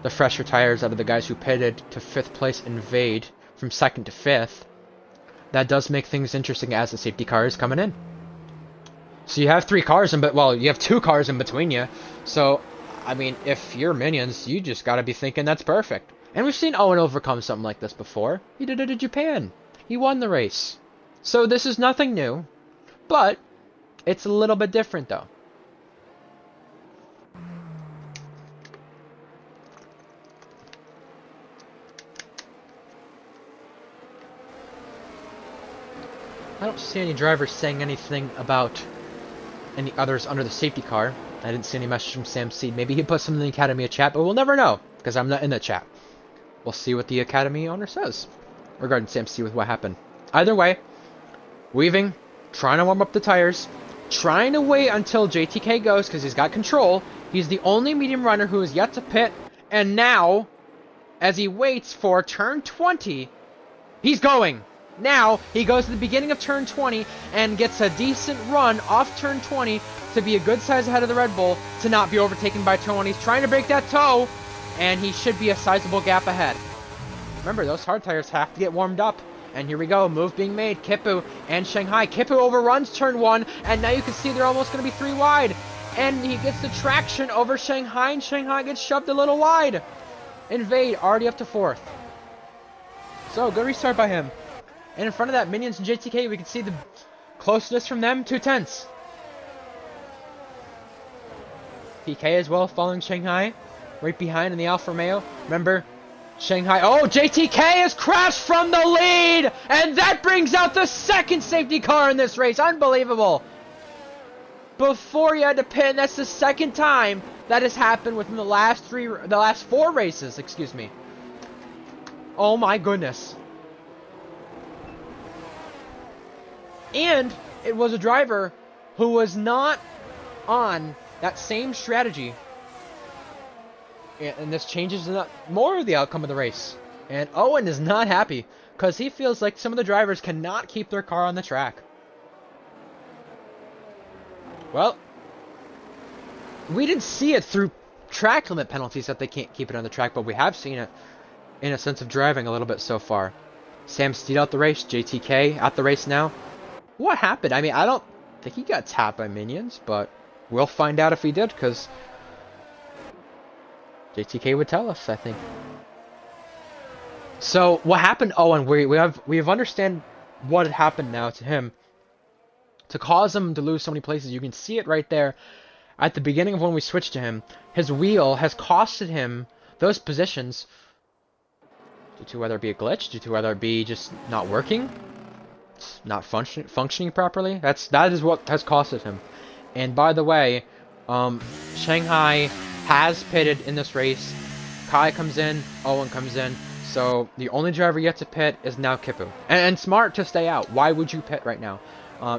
the fresher tires out of the guys who pitted to 5th place invade from 2nd to 5th, that does make things interesting as the safety car is coming in. So you have 3 cars in, but well, you have 2 cars in between you. So, I mean, if you're Minions, you just gotta be thinking that's perfect. And we've seen Owen overcome something like this before. He did it in Japan. He won the race. So this is nothing new, but it's a little bit different though. I don't see any drivers saying anything about any others under the safety car. I didn't see any message from Sam Seed. Maybe he put something in the Academy chat, but we'll never know because I'm not in the chat. We'll see what the Academy owner says regarding Sam Seed with what happened. Either way, weaving, trying to warm up the tires, trying to wait until JTK goes because he's got control. He's the only medium runner who is yet to pit, and now, as he waits for turn 20, he's going. Now, he goes to the beginning of turn 20 and gets a decent run off turn 20 to be a good size ahead of the Red Bull to not be overtaken by turn 1. He's trying to break that toe, and he should be a sizable gap ahead. Remember, those hard tires have to get warmed up. And here we go, move being made, Kippu and Shanghai. Kippu overruns turn 1, and now you can see they're almost going to be 3 wide. And he gets the traction over Shanghai, and Shanghai gets shoved a little wide. Invade, already up to 4th. So, good restart by him. And in front of that, Minions and JTK, we can see the closeness from them, 2/10. PK as well, following Shanghai. Right behind in the Alfa Romeo. Remember, Shanghai. Oh, JTK has crashed from the lead! And that brings out the second safety car in this race. Unbelievable. Before you had to pit, and that's the second time that has happened within the last 4 races, excuse me. Oh my goodness. And it was a driver who was not on that same strategy. And this changes more of the outcome of the race. And Owen is not happy because he feels like some of the drivers cannot keep their car on the track. Well, we didn't see it through track limit penalties that they can't keep it on the track, but we have seen it in a sense of driving a little bit so far. Sam Steed out the race, JTK out the race now. what happened. I mean, I don't think he got tapped by minions, but we'll find out if he did, because JTK would tell us, I think. So what happened? Oh, and we have understand what had happened now to him to cause him to lose so many places. You can see it right there at the beginning of when we switched to him. His wheel has costed him those positions due to whether it be a glitch, due to whether it be just not working, not functioning properly. That is what has costed him. And by the way, Shanghai has pitted in this race. Kai comes in, Owen comes in. So the only driver yet to pit is now Kippu. And smart to stay out. Why would you pit right now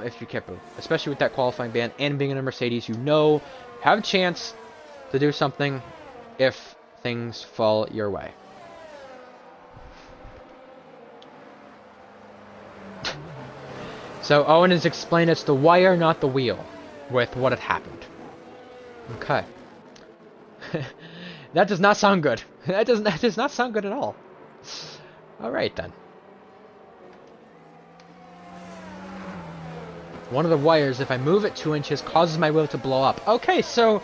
if you're Kippu? Especially with that qualifying ban and being in a Mercedes, you know, have a chance to do something if things fall your way. So Owen has explained it's the wire, not the wheel, with what had happened. Okay. That does not sound good. That does not sound good at all. Alright then. One of the wires, if I move it 2 inches, causes my wheel to blow up. Okay, so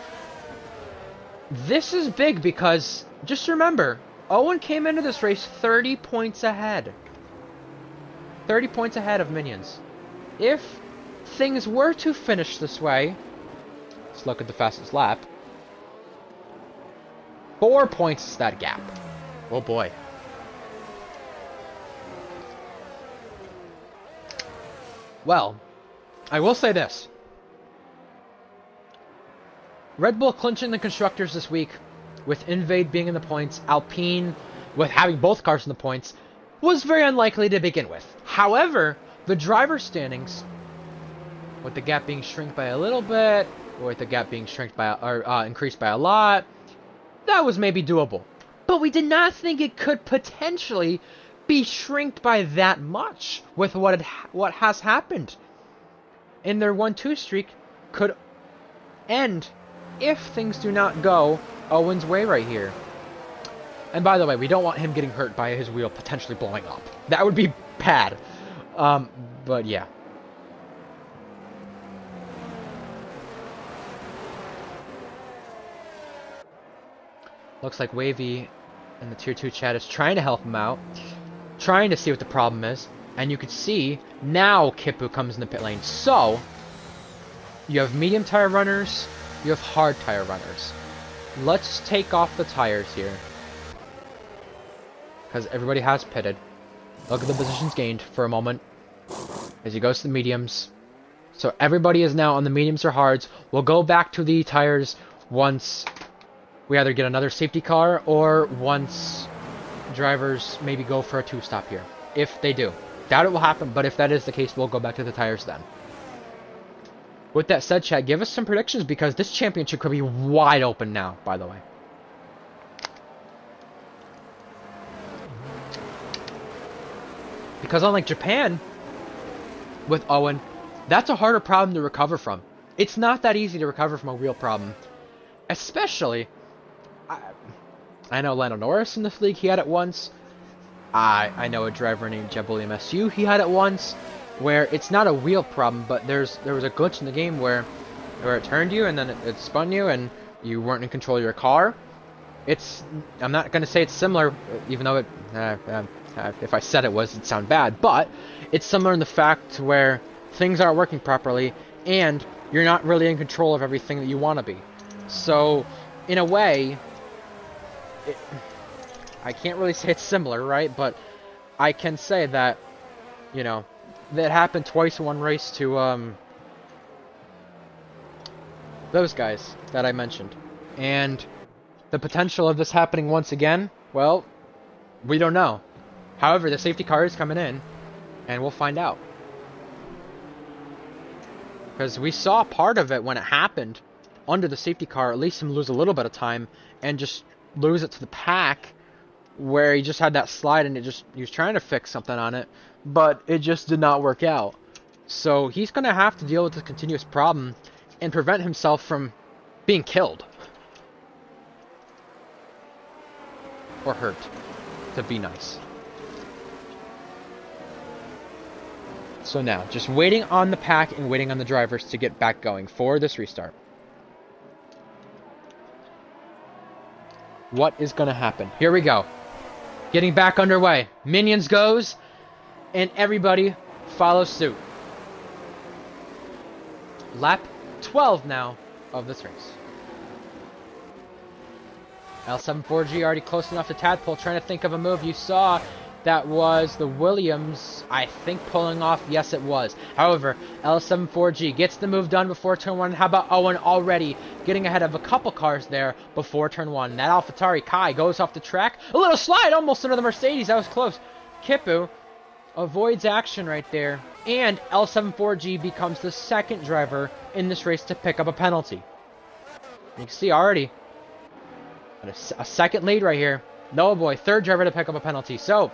this is big because, just remember, Owen came into this race 30 points ahead. 30 points ahead of minions. If things were to finish this way, let's look at the fastest lap. 4 points is that gap. Oh boy. Well, I will say this. Red Bull clinching the Constructors this week, with Invade being in the points, Alpine with having both cars in the points, was very unlikely to begin with. However, the driver standings, with the gap being shrunk by a little bit, or with the gap being shrunk by or increased by a lot, that was maybe doable. But we did not think it could potentially be shrinked by that much with what has happened. And their 1-2 streak could end if things do not go Owen's way right here. And by the way, we don't want him getting hurt by his wheel potentially blowing up. That would be bad. But yeah. Looks like Wavy in the Tier 2 chat is trying to help him out. Trying to see what the problem is. And you can see, now Kippu comes in the pit lane. So, you have medium tire runners, you have hard tire runners. Let's take off the tires here. Because everybody has pitted. Look at the positions gained for a moment. As he goes to the mediums. So everybody is now on the mediums or hards. We'll go back to the tires once we either get another safety car or once drivers maybe go for a 2-stop here. If they do. Doubt it will happen, but if that is the case, we'll go back to the tires then. With that said, chat, give us some predictions because this championship could be wide open now, by the way. Because unlike Japan, with Owen, that's a harder problem to recover from. It's not that easy to recover from a wheel problem. Especially, I know Lando Norris in this league, he had it once. I know a driver named Jebullium SU, he had it once, where it's not a wheel problem, but there was a glitch in the game where it turned you and then it spun you and you weren't in control of your car. I'm not going to say it's similar, even though if I said it was, it'd sound bad, but it's similar in the fact where things aren't working properly and you're not really in control of everything that you want to be. So, in a way, I can't really say it's similar, right? But I can say that, you know, that happened twice in one race to those guys that I mentioned. And the potential of this happening once again, well, we don't know. However, the safety car is coming in, and we'll find out. Because we saw part of it when it happened under the safety car, at least him lose a little bit of time, and just lose it to the pack, where he just had that slide and he was trying to fix something on it, but it just did not work out. So he's going to have to deal with this continuous problem and prevent himself from being killed. Or hurt, to be nice. So now, just waiting on the pack and waiting on the drivers to get back going for this restart. What is going to happen? Here we go. Getting back underway. Minions goes, and everybody follows suit. Lap 12 now of this race. L74G already close enough to Tadpole, trying to think of a move. You saw that was the Williams, I think, pulling off. Yes, it was. However, L74G gets the move done before turn 1. How about Owen already getting ahead of a couple cars there before turn 1? That AlphaTauri Kai goes off the track. A little slide almost under the Mercedes. That was close. Kipu avoids action right there. And L74G becomes the second driver in this race to pick up a penalty. You can see already a second lead right here. No boy, third driver to pick up a penalty. So,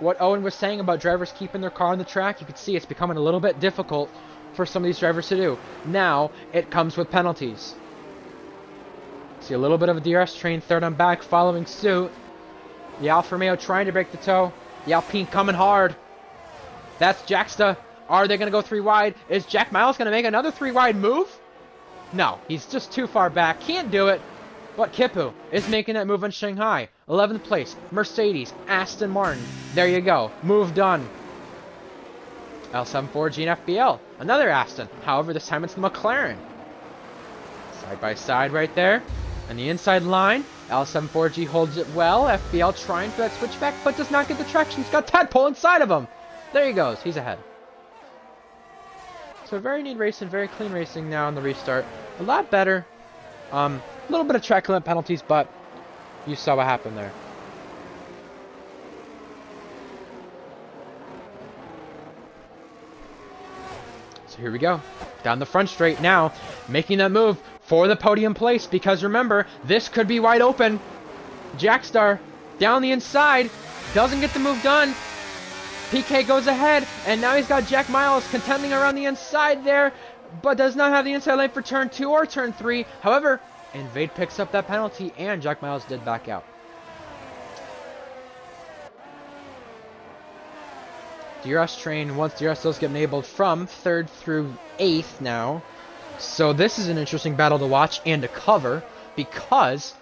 what Owen was saying about drivers keeping their car on the track, you can see it's becoming a little bit difficult for some of these drivers to do. Now, it comes with penalties. See a little bit of a DRS train, third on back, following suit. The Alfa Romeo trying to break the toe. The Alpine coming hard. That's Jacksta. Are they going to go 3 wide? Is Jack Miles going to make another 3 wide move? No, he's just too far back. Can't do it. But Kipu is making that move on Shanghai. 11th place, Mercedes, Aston Martin. There you go. Move done. L74G and FBL. Another Aston. However, this time it's the McLaren. Side by side right there. And the inside line. L74G holds it well. FBL trying for that switchback, but does not get the traction. He's got Tadpole inside of him. There he goes. He's ahead. So very neat racing, very clean racing now on the restart. A lot better. A little bit of track limit penalties, but you saw what happened there. So here we go. Down the front straight now, making that move for the podium place, because remember, this could be wide open. Jackstar down the inside, doesn't get the move done. PK goes ahead, and now he's got Jack Miles contending around the inside there, but does not have the inside lane for turn 2 or turn 3. However, Invade picks up that penalty, and Jack Miles did back out. DRS train, once DRS does get enabled from 3rd through 8th now. So this is an interesting battle to watch and to cover, because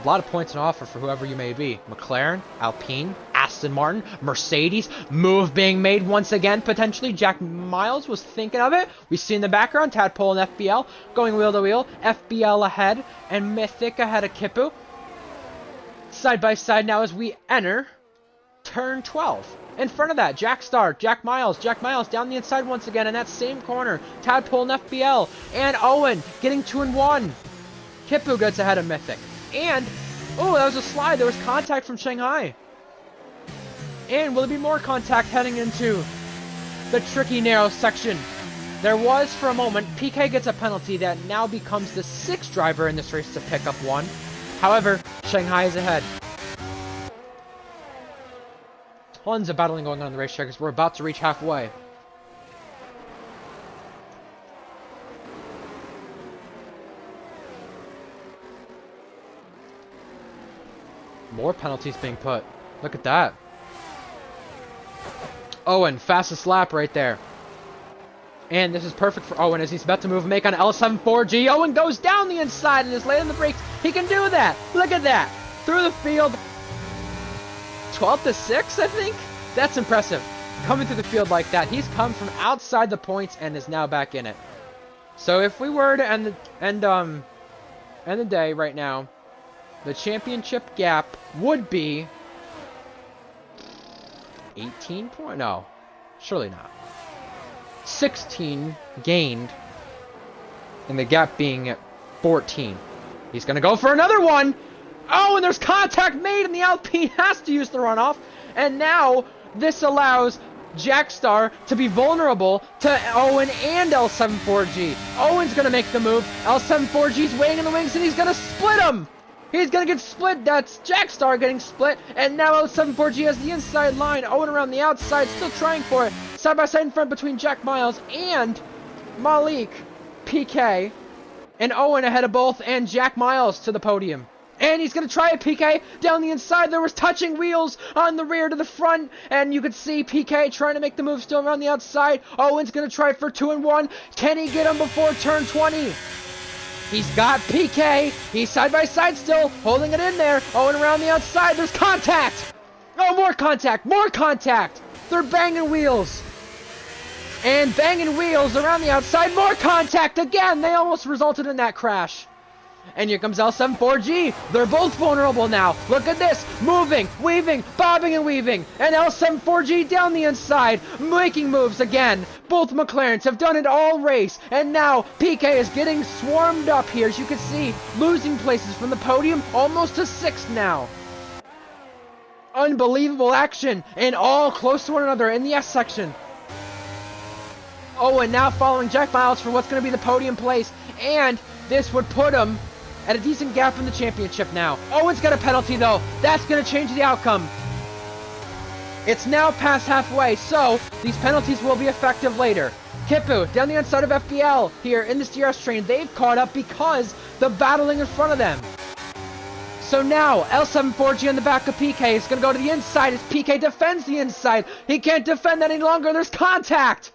a lot of points on offer for whoever you may be. McLaren, Alpine, Aston Martin, Mercedes, move being made once again, potentially. Jack Miles was thinking of it. We see in the background, Tadpole and FBL going wheel to wheel. FBL ahead, and Mythic ahead of Kipu. Side by side now as we enter turn 12. In front of that, Jack Miles down the inside once again in that same corner. Tadpole and FBL, and Owen getting 2 and 1. Kipu gets ahead of Mythic. And, oh, that was a slide. There was contact from Shanghai. And will there be more contact heading into the tricky narrow section? There was for a moment. PK gets a penalty that now becomes the 6th driver in this race to pick up 1. However, Shanghai is ahead. Tons of battling going on in the racetrack as we're about to reach halfway. More penalties being put. Look at that. Owen, fastest lap right there. And this is perfect for Owen as he's about to move and make on L74G. Owen goes down the inside and is late on the brakes. He can do that. Look at that. Through the field. 12 to 6, I think. That's impressive. Coming through the field like that. He's come from outside the points and is now back in it. So if we were to end the day right now, the championship gap would be 18 points. No, surely not. 16 gained, and the gap being at 14. He's going to go for another one. Oh, and there's contact made, and the Alpine has to use the runoff. And now this allows Jackstar to be vulnerable to Owen and L74G. Owen's going to make the move. L74G's waiting in the wings, and he's going to split him. He's going to get split. That's Jackstar getting split. And now L74G has the inside line. Owen around the outside, still trying for it. Side by side in front between Jack Miles and Malik, PK, and Owen ahead of both, and Jack Miles to the podium. And he's going to try a PK down the inside. There was touching wheels on the rear to the front. And you could see PK trying to make the move still around the outside. Owen's going to try for 2 and 1. Can he get him before turn 20? He's got PK. He's side by side still, holding it in there. Owen around the outside. There's contact. Oh, more contact. More contact. They're banging wheels. And banging wheels around the outside. More contact again. They almost resulted in that crash. And here comes L74G. They're both vulnerable now. Look at this. Moving, weaving, bobbing and weaving. And L74G down the inside, making moves again. Both McLarens have done it all race. And now PK is getting swarmed up here. As you can see, losing places from the podium almost to 6th now. Unbelievable action. And all close to one another in the S section. Oh, and now following Jack Miles for what's going to be the podium place. And this would put him at a decent gap in the championship now. Owen's got a penalty though. That's going to change the outcome. It's now past halfway, so these penalties will be effective later. Kipu down the inside of FPL here in this DRS train. They've caught up because the battling in front of them. So now L74G on the back of PK is going to go to the inside as PK defends the inside. He can't defend that any longer. There's contact.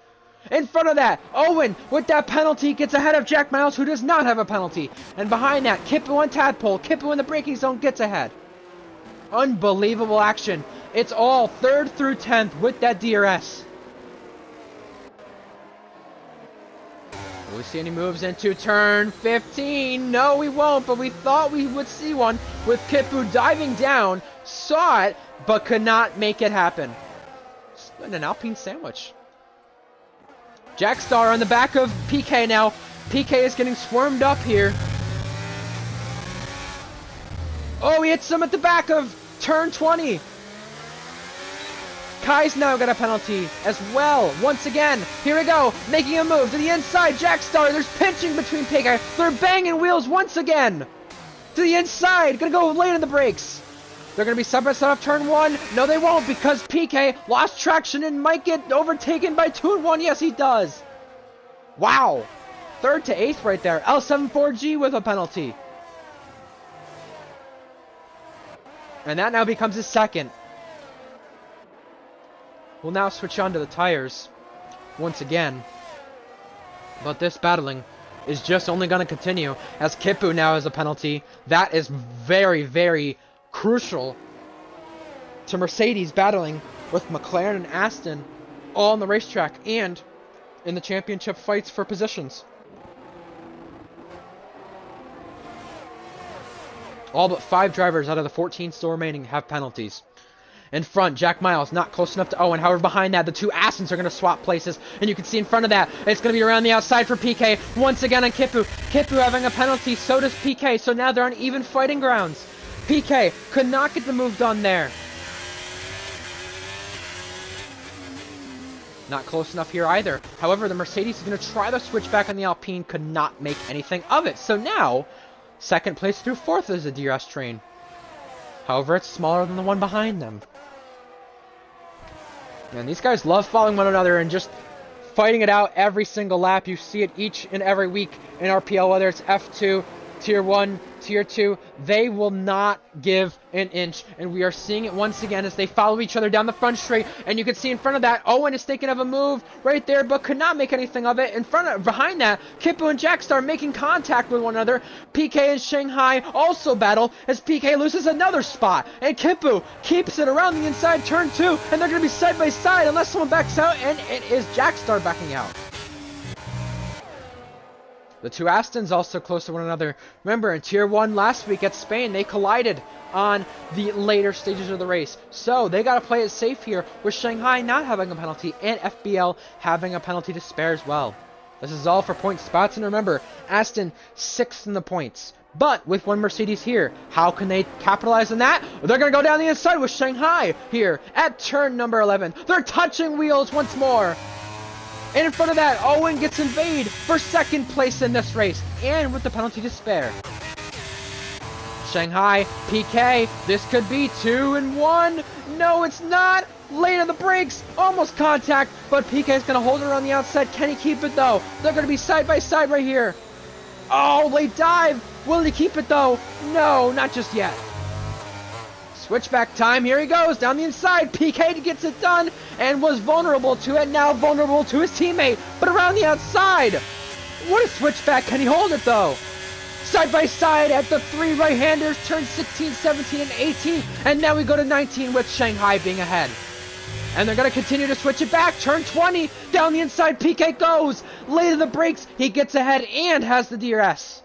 In front of that, Owen, with that penalty, gets ahead of Jack Miles, who does not have a penalty. And behind that, Kipu on Tadpole. Kipu in the braking zone gets ahead. Unbelievable action. It's all 3rd through 10th with that DRS. Will we see any moves into turn 15? No, we won't, but we thought we would see one with Kipu diving down. Saw it, but could not make it happen. Splitting an Alpine sandwich. Jackstar on the back of PK now. PK is getting swarmed up here. Oh, he hits him at the back of turn 20. Kai's now got a penalty as well. Once again, here we go. Making a move to the inside. Jackstar, there's pinching between PK. They're banging wheels once again. To the inside. Gonna go late on the brakes. They're going to be side by side off turn 1. No, they won't because PK lost traction and might get overtaken by 2 and 1. Yes, he does. Wow. 3rd to 8th right there. L74G with a penalty. And that now becomes his 2nd. We'll now switch on to the tires once again. But this battling is just only going to continue as Kipu now has a penalty. That is very, very crucial to Mercedes battling with McLaren and Aston all on the racetrack and in the championship fights for positions. All but 5 drivers out of the 14 still remaining have penalties. In front, Jack Miles not close enough to Owen. However, behind that, the 2 Astons are going to swap places. And you can see in front of that, it's going to be around the outside for PK. Once again on Kipu. Kipu having a penalty, so does PK. So now they're on even fighting grounds. PK could not get the move done there. Not close enough here either. However, the Mercedes is going to try the switch back on the Alpine. Could not make anything of it. So now, 2nd place through 4th is a DRS train. However, it's smaller than the one behind them. And these guys love following one another and just fighting it out every single lap. You see it each and every week in RPL, whether it's F2, Tier 1, Tier 2, they will not give an inch. And we are seeing it once again as they follow each other down the front straight. And you can see in front of that, Owen is thinking of a move right there, but could not make anything of it. Behind that, Kipu and Jackstar making contact with one another. PK and Shanghai also battle as PK loses another spot. And Kipu keeps it around the inside turn 2. And they're going to be side by side unless someone backs out. And it is Jackstar backing out. The 2 Astons also close to one another. Remember, in Tier 1 last week at Spain, they collided on the later stages of the race. So, they got to play it safe here, with Shanghai not having a penalty, and FBL having a penalty to spare as well. This is all for point spots, and remember, Aston 6th in the points. But, with one Mercedes here, how can they capitalize on that? They're going to go down the inside with Shanghai here at turn number 11. They're touching wheels once more. And in front of that, Owen gets invade for 2nd place in this race, and with the penalty to spare. Shanghai, PK, this could be 2 and 1. No, it's not. Late on the brakes, almost contact, but PK is going to hold it on the outside. Can he keep it though? They're going to be side by side right here. Oh, late dive. Will he keep it though? No, not just yet. Switchback time. Here he goes down the inside. PK gets it done and was vulnerable to it. Now vulnerable to his teammate, but around the outside. What a switchback. Can he hold it though? Side by side at the three right-handers. Turn 16, 17, and 18. And now we go to 19 with Shanghai being ahead. And they're going to continue to switch it back. Turn 20. Down the inside. PK goes. Late in the brakes. He gets ahead and has the DRS.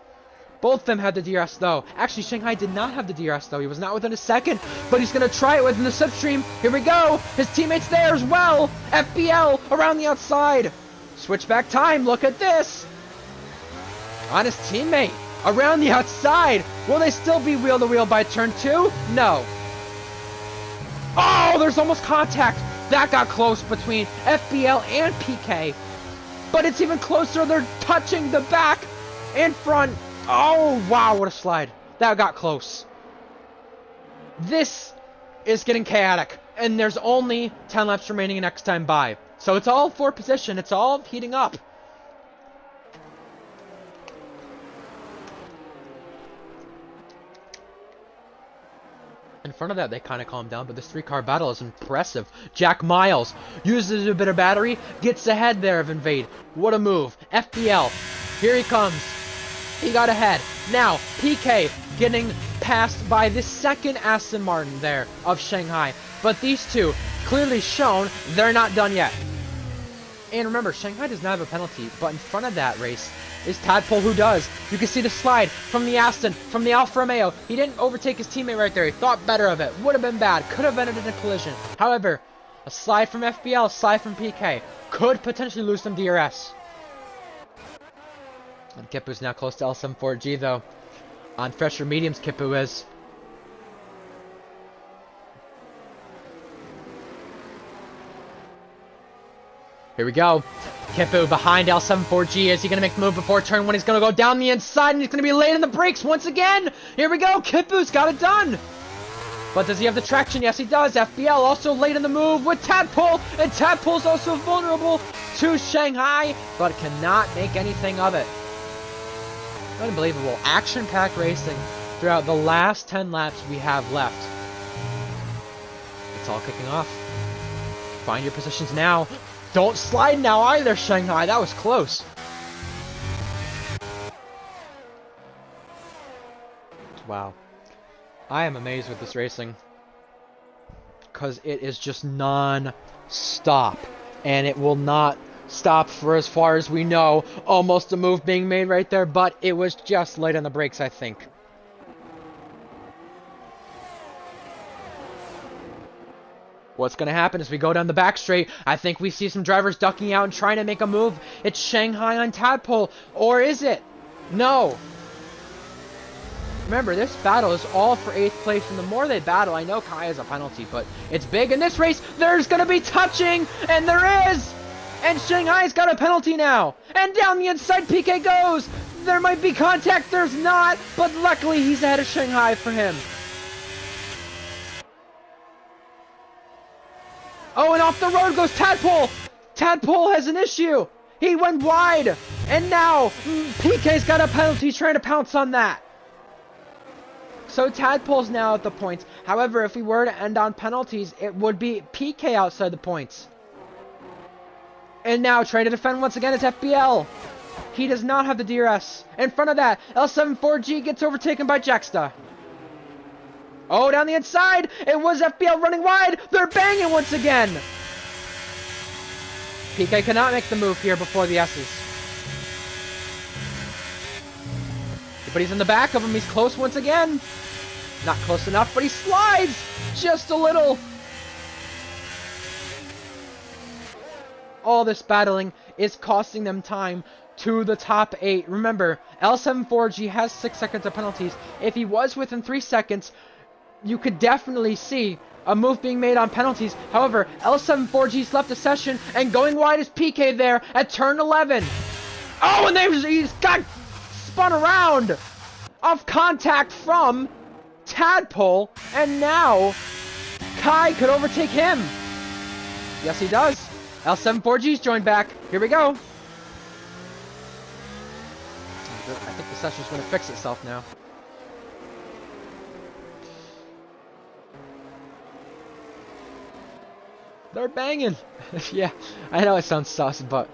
Both of them had the DRS though. Actually, Shanghai did not have the DRS though. He was not within a second. But he's going to try it within the slipstream. Here we go. His teammate's there as well. FPL around the outside. Switchback time. Look at this. On his teammate. Around the outside. Will they still be wheel-to-wheel by turn 2? No. Oh, there's almost contact. That got close between FBL and PK. But it's even closer. They're touching the back and front. Oh, wow, what a slide. That got close. This is getting chaotic. And there's only 10 laps remaining next time by. So it's all for position. It's all heating up. In front of that, they kind of calmed down, but this three-car battle is impressive. Jack Miles uses a bit of battery, gets ahead there of Invade. What a move. FBL, here he comes. He got ahead. Now, PK getting passed by the second Aston Martin there of Shanghai. But these two, clearly shown, they're not done yet. And remember, Shanghai does not have a penalty, but in front of that race is Tadpole who does. You can see the slide from the Aston, from the Alfa Romeo. He didn't overtake his teammate right there. He thought better of it. Would have been bad. Could have ended in a collision. However, a slide from FBL, a slide from PK could potentially lose some DRS. And Kipu's now close to L74G though. On fresher mediums, Kipu is. Here we go. Kipu behind L74G. Is he going to make the move before turn 1? He's going to go down the inside and he's going to be late in the brakes once again. Here we go. Kipu's got it done. But does he have the traction? Yes, he does. FBL also late in the move with Tadpole. And Tadpole's also vulnerable to Shanghai, but cannot make anything of it. Unbelievable. Action-packed racing throughout the last 10 laps we have left. It's all kicking off. Find your positions now. Don't slide now either, Shanghai. That was close. Wow. I am amazed with this racing. Because it is just non-stop. And it will not stop for as far as we know. Almost a move being made right there. But it was just late on the brakes, I think. What's going to happen as we go down the back straight? I think we see some drivers ducking out and trying to make a move. It's Shanghai on Tadpole. Or is it? No. Remember, this battle is all for 8th place. And the more they battle, I know Kai has a penalty, but it's big. In this race, there's going to be touching. And there is. And Shanghai's got a penalty now. And down the inside, PK goes. There might be contact. There's not. But luckily, he's ahead of Shanghai for him. Oh, and off the road goes Tadpole. Tadpole has an issue. He went wide. And now, PK's got a penalty trying to pounce on that. So Tadpole's now at the points. However, if we were to end on penalties, it would be PK outside the points. And now, trying to defend once again is FBL. He does not have the DRS. In front of that, L74G gets overtaken by Jacksta. Oh, down the inside. It was FBL running wide. They're banging once again. PK cannot make the move here before the S's. But he's in the back of him. He's close once again. Not close enough, but he slides just a little. All this battling is costing them time to the top 8. Remember, L74G has 6 seconds of penalties. If he was within 3 seconds, you could definitely see a move being made on penalties. However, L74G's left the session, and going wide is PK there at turn 11. Oh, and he's got spun around off contact from Tadpole, and now Kai could overtake him. Yes, he does. L74G's joined back. Here we go. I think the session's going to fix itself now. They're banging. Yeah, I know it sounds sus, but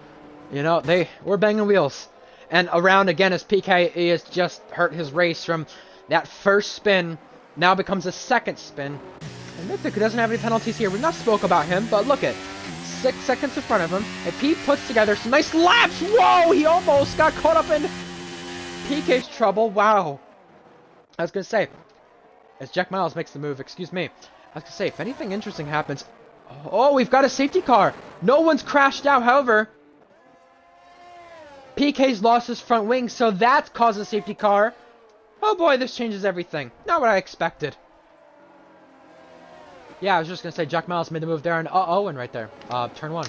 you know we're banging wheels. And around again as PK has just hurt his race from that first spin. Now becomes a second spin. And Mythic doesn't have any penalties here. We've not spoke about him, but look at 6 seconds in front of him. If he puts together some nice laps, whoa! He almost got caught up in PK's trouble. Wow. I was gonna say, as Jack Miles makes the move, excuse me. I was gonna say, if anything interesting happens, oh, we've got a safety car. No one's crashed out, however. PK's lost his front wing, so that caused a safety car. Oh boy, this changes everything. Not what I expected. Yeah, I was just gonna say Jack Miles made the move there, and Owen right there. Turn 1.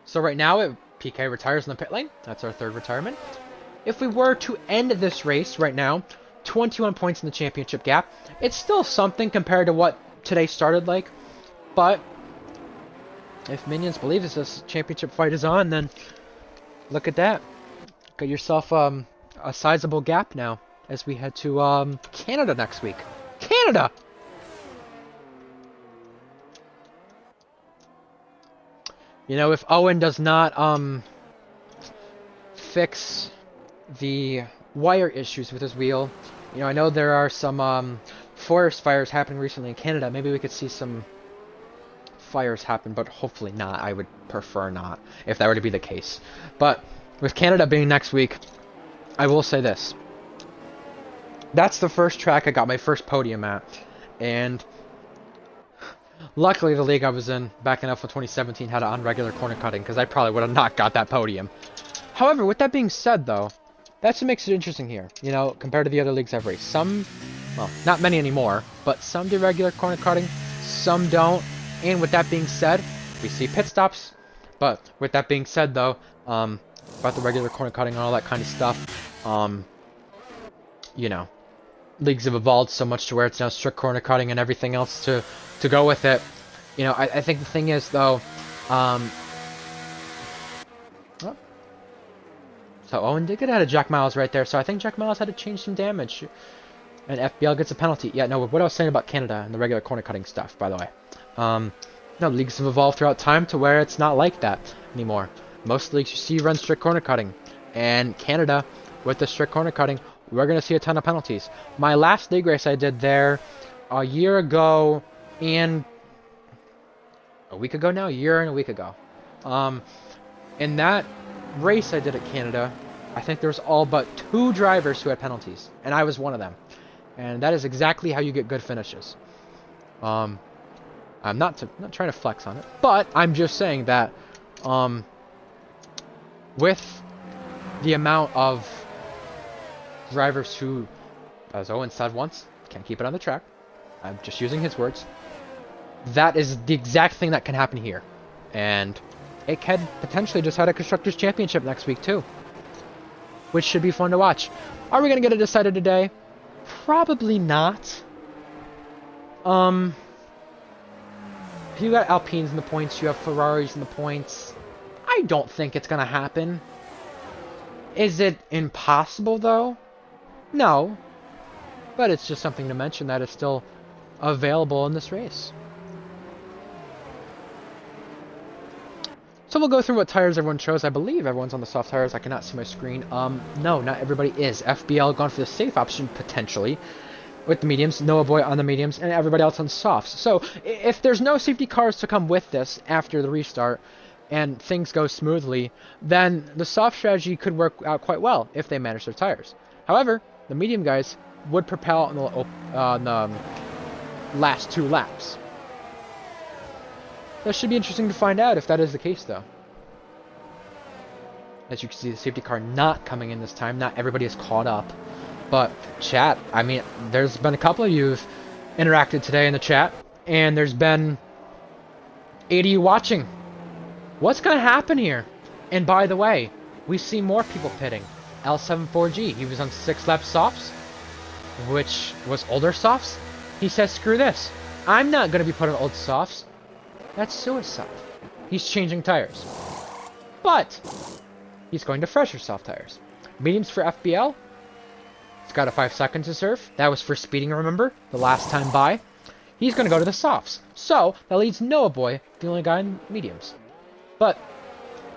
So right now, PK retires in the pit lane. That's our 3rd retirement. If we were to end this race right now, 21 points in the championship gap. It's still something compared to what today started like, but if Minions believe this championship fight is on, then look at that. Got yourself a sizable gap now as we head to Canada next week. Canada! You know, if Owen does not fix the wire issues with his wheel, you know, I know there are some forest fires happening recently in Canada. Maybe we could see some fires happen, but hopefully not. I would prefer not, if that were to be the case. But with Canada being next week, I will say this. That's the first track I got my first podium at. And luckily the league I was in back in Alpha 2017 had on regular corner cutting, because I probably would have not got that podium. However, with that being said, though, that's what makes it interesting here, you know, compared to the other leagues I've raced. Some, well, not many anymore, but some do regular corner cutting, some don't. And with that being said, we see pit stops. But with that being said, though, about the regular corner cutting and all that kind of stuff, you know, leagues have evolved so much to where it's now strict corner cutting and everything else to go with it. You know, I think the thing is, though, so Owen did get out of Jack Miles right there, so I think Jack Miles had to change some damage. And FBL gets a penalty. Yeah, no, what I was saying about Canada and the regular corner cutting stuff, by the way. No, leagues have evolved throughout time to where it's not like that anymore. Most leagues you see run strict corner cutting. And Canada, with the strict corner cutting, we're going to see a ton of penalties. My last league race I did there a year ago and a week ago now? A year and a week ago. In that race I did at Canada, I think there was all but 2 drivers who had penalties. And I was one of them. And that is exactly how you get good finishes. I'm not trying to flex on it, but I'm just saying that with the amount of drivers who, as Owen said once, can't keep it on the track, I'm just using his words, that is the exact thing that can happen here. And it could potentially just have a Constructors' Championship next week too, which should be fun to watch. Are we going to get it decided today? Probably not. You got Alpines in the points, you have Ferraris in the points. I don't think it's going to happen. Is it impossible, though? No. But it's just something to mention that is still available in this race. So we'll go through what tires everyone chose. I believe everyone's on the soft tires. I cannot see my screen. No, not everybody is. FBL gone for the safe option, potentially, with the mediums. Noah Boy on the mediums, and everybody else on softs. So if there's no safety cars to come with this after the restart, and things go smoothly, then the soft strategy could work out quite well if they manage their tires. However, the medium guys would propel on the last 2 laps. That should be interesting to find out if that is the case, though. As you can see, the safety car not coming in this time. Not everybody is caught up. But, chat, I mean, there's been a couple of you who've interacted today in the chat, and there's been 80 of you watching. What's going to happen here? And by the way, we see more people pitting. L74G, he was on 6-lap softs, which was older softs. He says, screw this. I'm not going to be put on old softs. That's suicide. He's changing tires. but he's going to fresher soft tires. Mediums for FBL. It's got a 5 seconds to serve. That was for speeding, remember? The last time by. He's going to go to the softs. So, that leaves Noah Boy, the only guy in mediums. But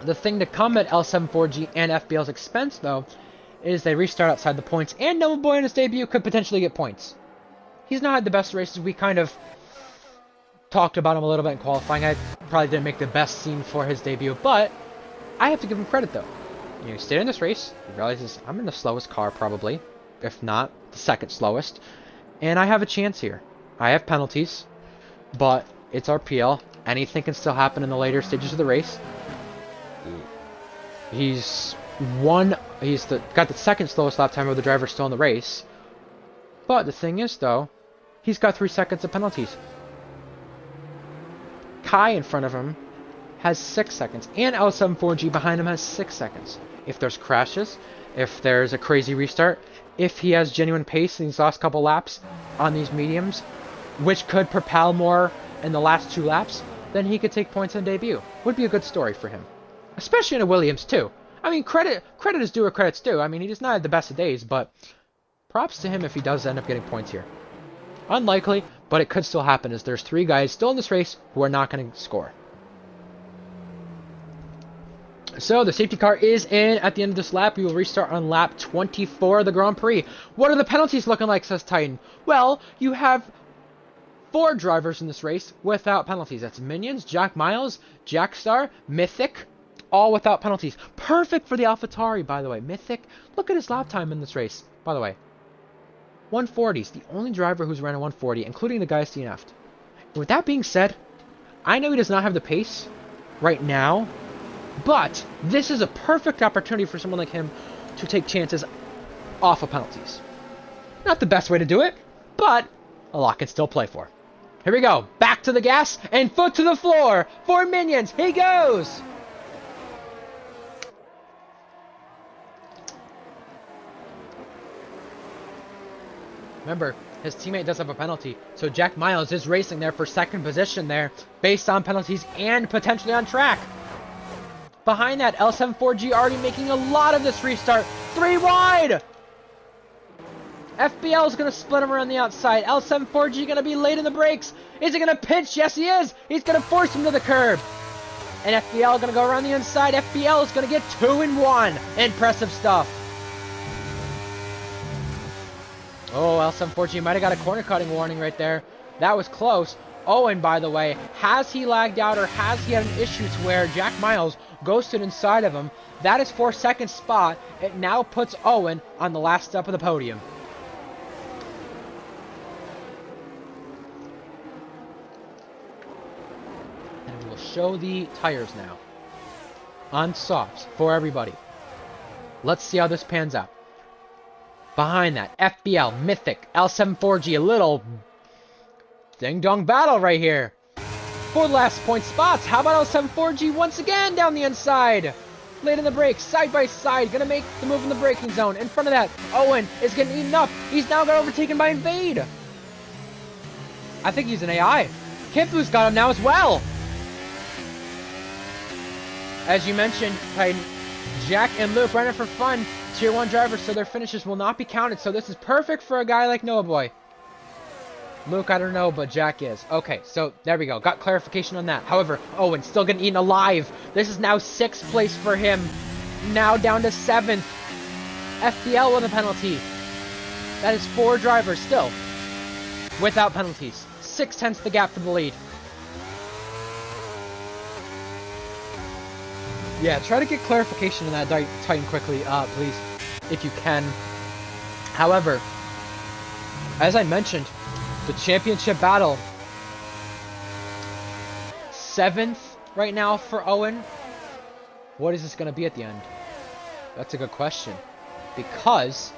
the thing to come at L74G and FBL's expense, though, is they restart outside the points, and Noah Boy in his debut could potentially get points. He's not had the best races. We kind of talked about him a little bit in qualifying. I probably didn't make the best scene for his debut, but I have to give him credit, though. You know, he stayed in this race. He realizes I'm in the slowest car, probably. If not, the second slowest. And I have a chance here. I have penalties, but it's RPL. Anything can still happen in the later stages of the race. He's got the second slowest lap time of the driver still in the race. But the thing is, though, he's got 3 seconds of penalties. Kai in front of him has 6 seconds, and L74G behind him has 6 seconds. If there's crashes, if there's a crazy restart, if he has genuine pace in these last couple laps on these mediums, which could propel more in the last 2 laps, then he could take points on debut. Would be a good story for him. Especially in a Williams, too. I mean, credit is due where credit's due. I mean, he just not had the best of days, but props to him if he does end up getting points here. Unlikely, but it could still happen, as there's 3 guys still in this race who are not going to score. So, the safety car is in at the end of this lap. We will restart on lap 24 of the Grand Prix. What are the penalties looking like, says Titan? Well, you have 4 drivers in this race without penalties. That's Minions, Jack Miles, Jackstar, Mythic, all without penalties. Perfect for the AlphaTauri, by the way. Mythic, look at his lap time in this race, by the way. 140s, the only driver who's ran a 140, including the guys DNF'd. And with that being said, I know he does not have the pace right now, but this is a perfect opportunity for someone like him to take chances off of penalties. Not the best way to do it, but a lot can still play for. Here we go. Back to the gas and foot to the floor for Minions. He goes. Remember, his teammate does have a penalty, so Jack Miles is racing there for second position there, based on penalties and potentially on track. Behind that, L74G already making a lot of this restart. 3 wide! FBL is going to split him around the outside. L74G going to be late in the brakes. Is he going to pinch? Yes, he is. He's going to force him to the curb. And FBL going to go around the inside. FBL is going to get 2 in 1. Impressive stuff. Oh, L74G might have got a corner cutting warning right there. That was close. Owen, by the way, has he lagged out or has he had an issue to where Jack Miles ghosted inside of him? That is 4-second spot. It now puts Owen on the last step of the podium. And we will show the tires now. On softs for everybody. Let's see how this pans out. Behind that, FBL, Mythic, L74G, a little ding-dong battle right here. For the last point spots, how about L74G once again down the inside? Late in the brakes, side by side, gonna make the move in the braking zone. In front of that, Owen is getting eaten up. He's now got overtaken by Invade. I think he's an AI. Kipu's got him now as well. As you mentioned, Jack and Luke running for fun. Tier 1 drivers, so their finishes will not be counted. So this is perfect for a guy like Noah Boy. Luke, I don't know, but Jack is. Okay, so there we go. Got clarification on that. However, Owen still getting eaten alive. This is now 6th place for him. Now down to 7th. FBL with a penalty. That is 4 drivers still without penalties. 6/10 the gap for the lead. Yeah, try to get clarification on that Titan quickly, please, if you can. However, as I mentioned, the championship battle, 7th right now for Owen. What is this going to be at the end? That's a good question. Because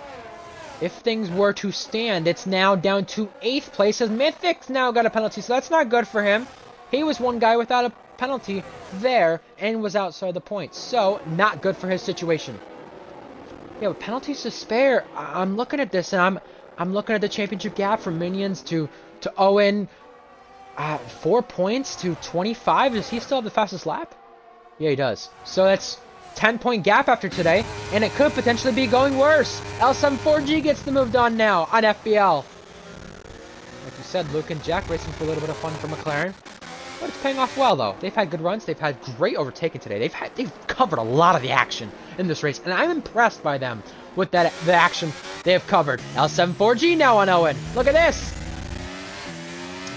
if things were to stand, it's now down to 8th place, as Mythic's now got a penalty, so that's not good for him. He was one guy without a penalty there and was outside the points, so not good for his situation. Yeah, with penalties to spare, I'm looking at this and I'm looking at the championship gap from Minions to Owen. 4 points to 25. Does he still have the fastest lap? Yeah, he does. So that's 10-point gap after today, and it could potentially be going worse. L74G gets the move done now on FPL. Like you said, Luke and Jack racing for a little bit of fun for McLaren. But it's paying off well, though. They've had good runs. They've had great overtaking today. They've covered a lot of the action in this race, and I'm impressed by them with the action they have covered. L74G now on Owen. Look at this.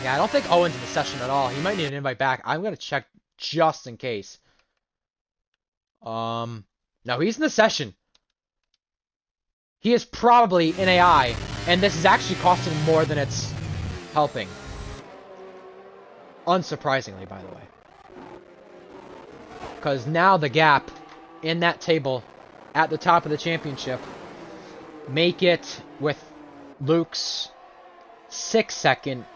Yeah, I don't think Owen's in the session at all. He might need an invite back. I'm going to check just in case. No, he's in the session. He is probably in AI, and this is actually costing more than it's helping. Unsurprisingly, by the way. Because now the gap in that table at the top of the championship make it with Luke's 6-second.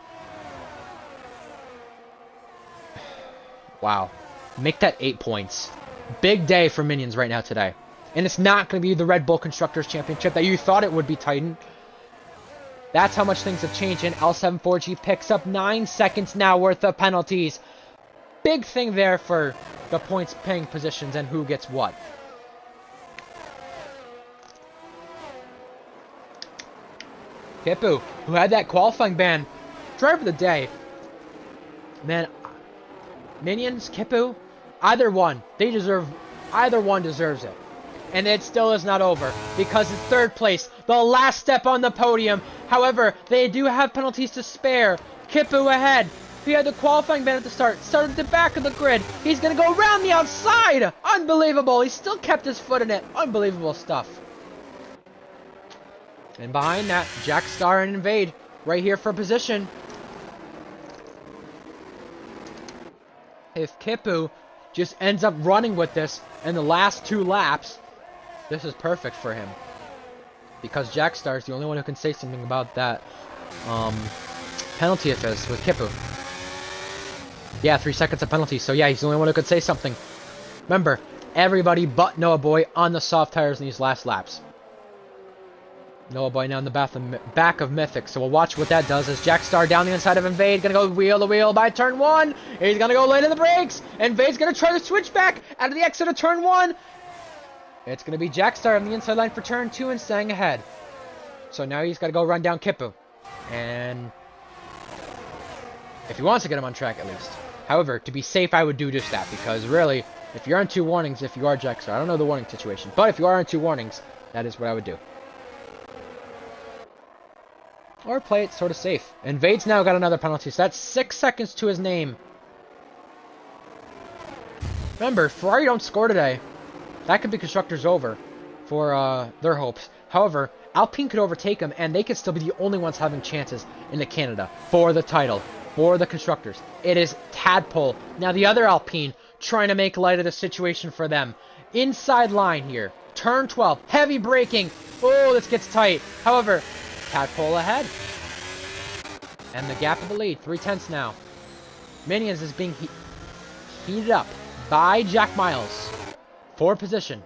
Wow. Make that 8 points. Big day for Minions right now today. And it's not going to be the Red Bull Constructors Championship that you thought it would be, Titan. That's how much things have changed, and L74G picks up 9 seconds now worth of penalties. Big thing there for the points-paying positions and who gets what. Kipu, who had that qualifying ban, driver of the day. Man, Minions, Kipu, either one deserves it. And it still is not over, because it's third place, the last step on the podium. However, they do have penalties to spare. Kipu ahead. He had the qualifying ban at the start, started at the back of the grid. He's going to go around the outside. Unbelievable. He still kept his foot in it. Unbelievable stuff. And behind that, Jack Star and Invade right here for position. If Kipu just ends up running with this in the last 2 laps, this is perfect for him. Because Jack Star is the only one who can say something about that penalty of his with Kipu. Yeah, 3 seconds of penalty. So yeah, he's the only one who could say something. Remember, everybody but Noah Boy on the soft tires in these last laps. Noah Boy now in the back of Mythic. So we'll watch what that does as Jack Star down the inside of Invade. Gonna go wheel to wheel by turn 1. He's gonna go late in the brakes. Invade's gonna try to switch back out of the exit of turn 1. It's going to be Jack Star on the inside line for turn 2 and staying ahead. So now he's got to go run down Kipu. And if he wants to get him on track at least. However, to be safe, I would do just that. Because really, if you're on 2 warnings, if you are Jack Star, I don't know the warning situation. But if you are on 2 warnings, that is what I would do. Or play it sort of safe. Invade's now got another penalty. So that's 6 seconds to his name. Remember, Ferrari don't score today. That could be Constructors over for their hopes. However, Alpine could overtake them, and they could still be the only ones having chances in the Canada for the title, for the Constructors. It is Tadpole. Now the other Alpine trying to make light of the situation for them. Inside line here. Turn 12. Heavy braking. Oh, this gets tight. However, Tadpole ahead. And the gap of the lead. 3/10 now. Minions is being heated up by Jack Miles. For position.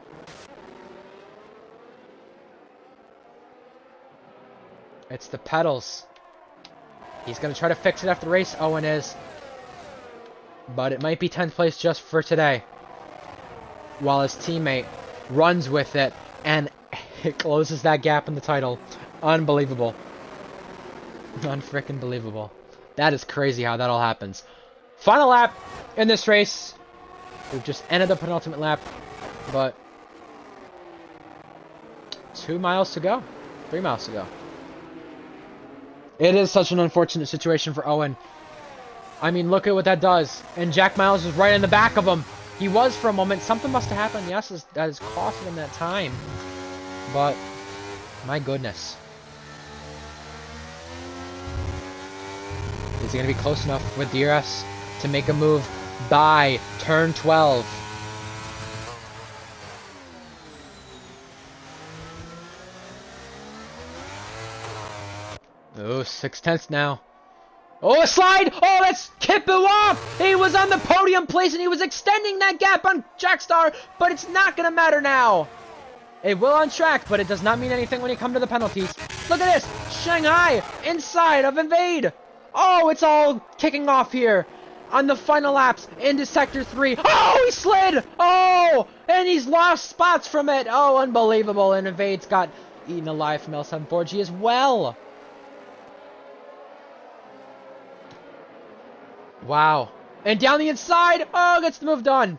It's the pedals. He's going to try to fix it after the race, Owen is. But it might be 10th place just for today. While his teammate runs with it and it closes that gap in the title. Unbelievable. Unfrickin' believable. That is crazy how that all happens. Final lap in this race. We've just ended the penultimate lap. But 2 miles to go. 3 miles to go. It is such an unfortunate situation for Owen. I mean, look at what that does. And Jack Miles is right in the back of him. He was for a moment. Something must have happened. Yes, that has costed him that time. But, my goodness. Is he going to be close enough with DRS to make a move by turn 12? Oh, 6/10 now. Oh, a slide! Oh, that's Kipu off! He was on the podium place and he was extending that gap on Jack Star, but it's not going to matter now. It will on track, but it does not mean anything when you come to the penalties. Look at this! Shanghai inside of Invade! Oh, it's all kicking off here. on the final laps into Sector 3. Oh, he slid! Oh! And he's lost spots from it. Oh, unbelievable. And Evade's got eaten alive from L740G as well. Wow. And down the inside. Oh, gets the move done.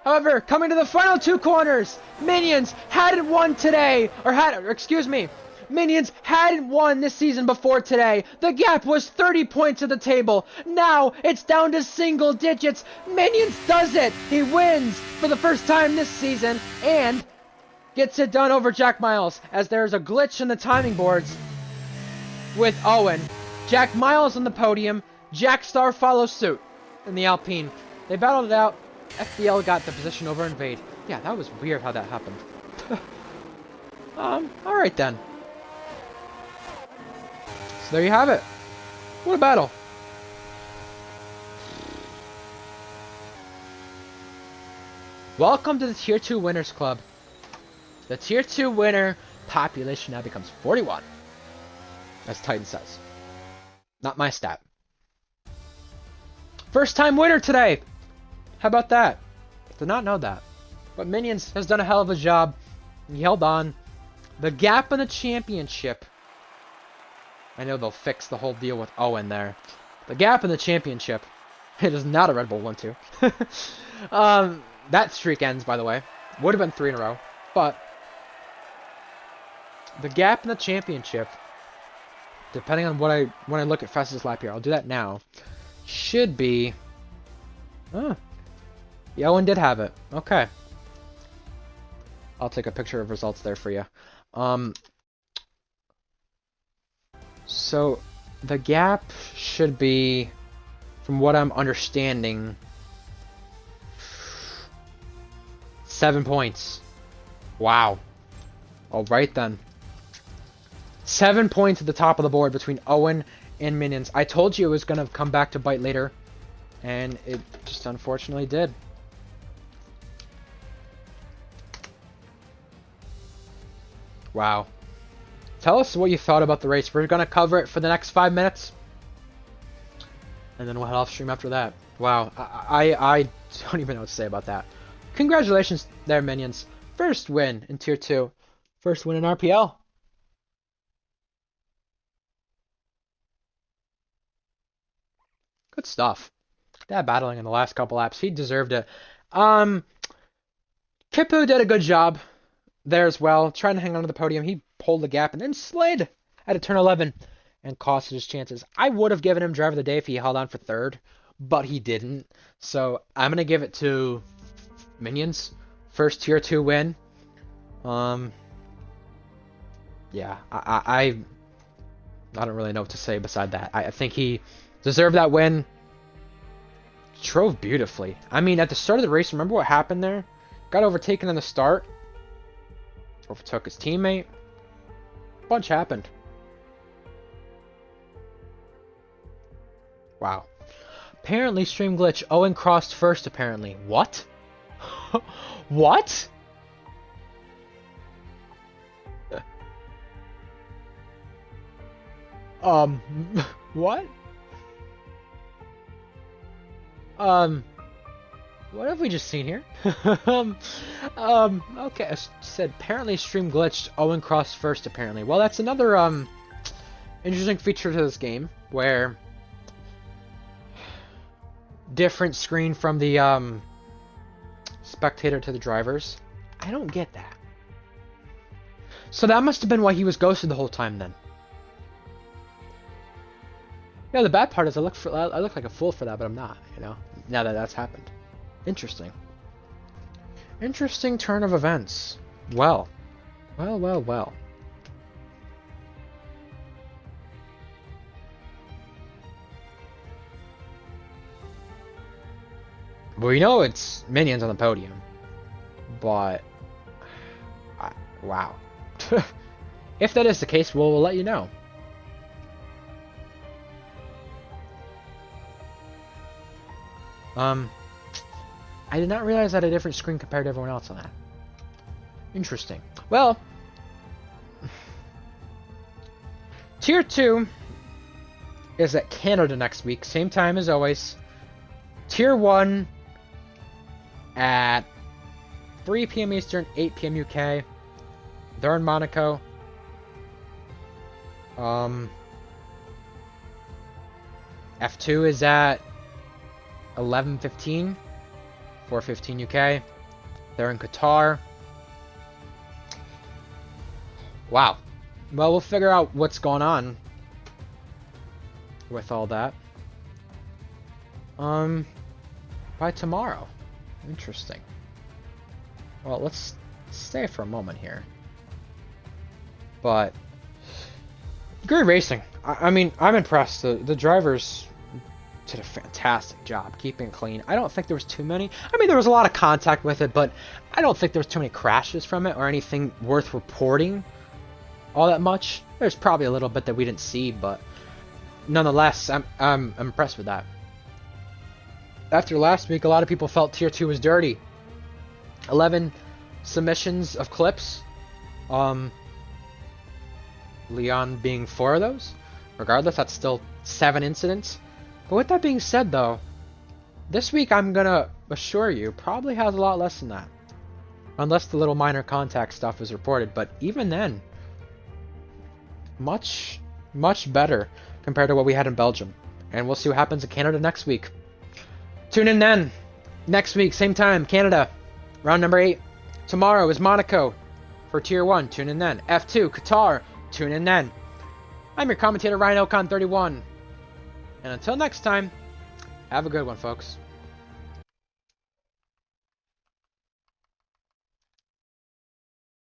However, coming to the final 2 corners, Minions hadn't won today. Minions hadn't won this season before today. The gap was 30 points at the table. Now it's down to single digits. Minions does it. He wins for the first time this season and gets it done over Jack Miles, as there's a glitch in the timing boards with Owen. Jack Miles on the podium. Jack Star follows suit in the Alpine. They battled it out. FBL got the position over Invade. Yeah, that was weird how that happened. Alright then. So there you have it. What a battle. Welcome to the Tier 2 Winners Club. The Tier 2 winner population now becomes 41. As Titan says. Not my stat. First time winner today! How about that? Did not know that. But Minions has done a hell of a job. He held on. The gap in the championship. I know they'll fix the whole deal with Owen there. The gap in the championship. It is not a Red Bull 1-2. That streak ends, by the way. Would have been 3 in a row. But the gap in the championship, depending on when I look at fastest lap here, I'll do that now, should be... Yeah, Owen did have it. Okay. I'll take a picture of results there for you. So, the gap should be, from what I'm understanding, 7 points. Wow. Alright then. 7 points at the top of the board between Owen and Minions. I told you it was going to come back to bite later. And it just unfortunately did. Wow. Tell us what you thought about the race. We're going to cover it for the next 5 minutes. And then we'll head off stream after that. Wow. I don't even know what to say about that. Congratulations there, Minions. First win in Tier 2. First win in RPL. Good stuff. That battling in the last couple laps, he deserved it. Kipu did a good job there as well, trying to hang on to the podium. He pulled the gap and then slid at a turn 11 and costed his chances. I would have given him driver of the day if he held on for third, but he didn't. So I'm gonna give it to Minions. First Tier 2 win. Yeah, I don't really know what to say beside that. I think he deserved that win. Drove beautifully. I mean, at the start of the race, remember what happened there? Got overtaken in the start. Overtook his teammate. Bunch happened. Wow. Apparently, stream glitch. Owen crossed first, apparently. What? What? What? What have we just seen here? Okay, I said apparently stream glitched, Owen crossed first apparently. Well, that's another, interesting feature to this game, where different screen from the, spectator to the drivers. I don't get that. So that must have been why he was ghosted the whole time then. Yeah, the bad part is I look like a fool for that, but I'm not, you know, now that that's happened. Interesting. Interesting turn of events. Well. Well. We know it's Minions on the podium, but wow. If that is the case, we'll let you know. I did not realize I had a different screen compared to everyone else on that. Interesting. Well, Tier 2 is at Canada next week, same time as always. Tier 1 at 3 p.m. Eastern, 8 p.m. UK. They're in Monaco. F2 is at 11:15, 4:15 UK. They're in Qatar. Wow. Well, we'll figure out what's going on with all that. By tomorrow. Interesting. Well, let's stay for a moment here. But great racing. I mean, I'm impressed. The drivers did a fantastic job keeping it clean. I don't think there was too many. I mean, there was a lot of contact with it, but I don't think there was too many crashes from it or anything worth reporting all that much. There's probably a little bit that we didn't see, but nonetheless, I'm impressed with that. After last week, a lot of people felt Tier 2 was dirty. 11 submissions of clips. Leon being 4 of those. Regardless, that's still 7 incidents. But with that being said, though, this week I'm gonna assure you probably has a lot less than that. Unless the little minor contact stuff is reported. But even then, much better compared to what we had in Belgium. And we'll see what happens in Canada next week. Tune in then. Next week, same time, Canada. Round number 8. Tomorrow is Monaco for Tier 1. Tune in then. F2, Qatar. Tune in then. I'm your commentator, Ryan Ocon31. And until next time, have a good one, folks.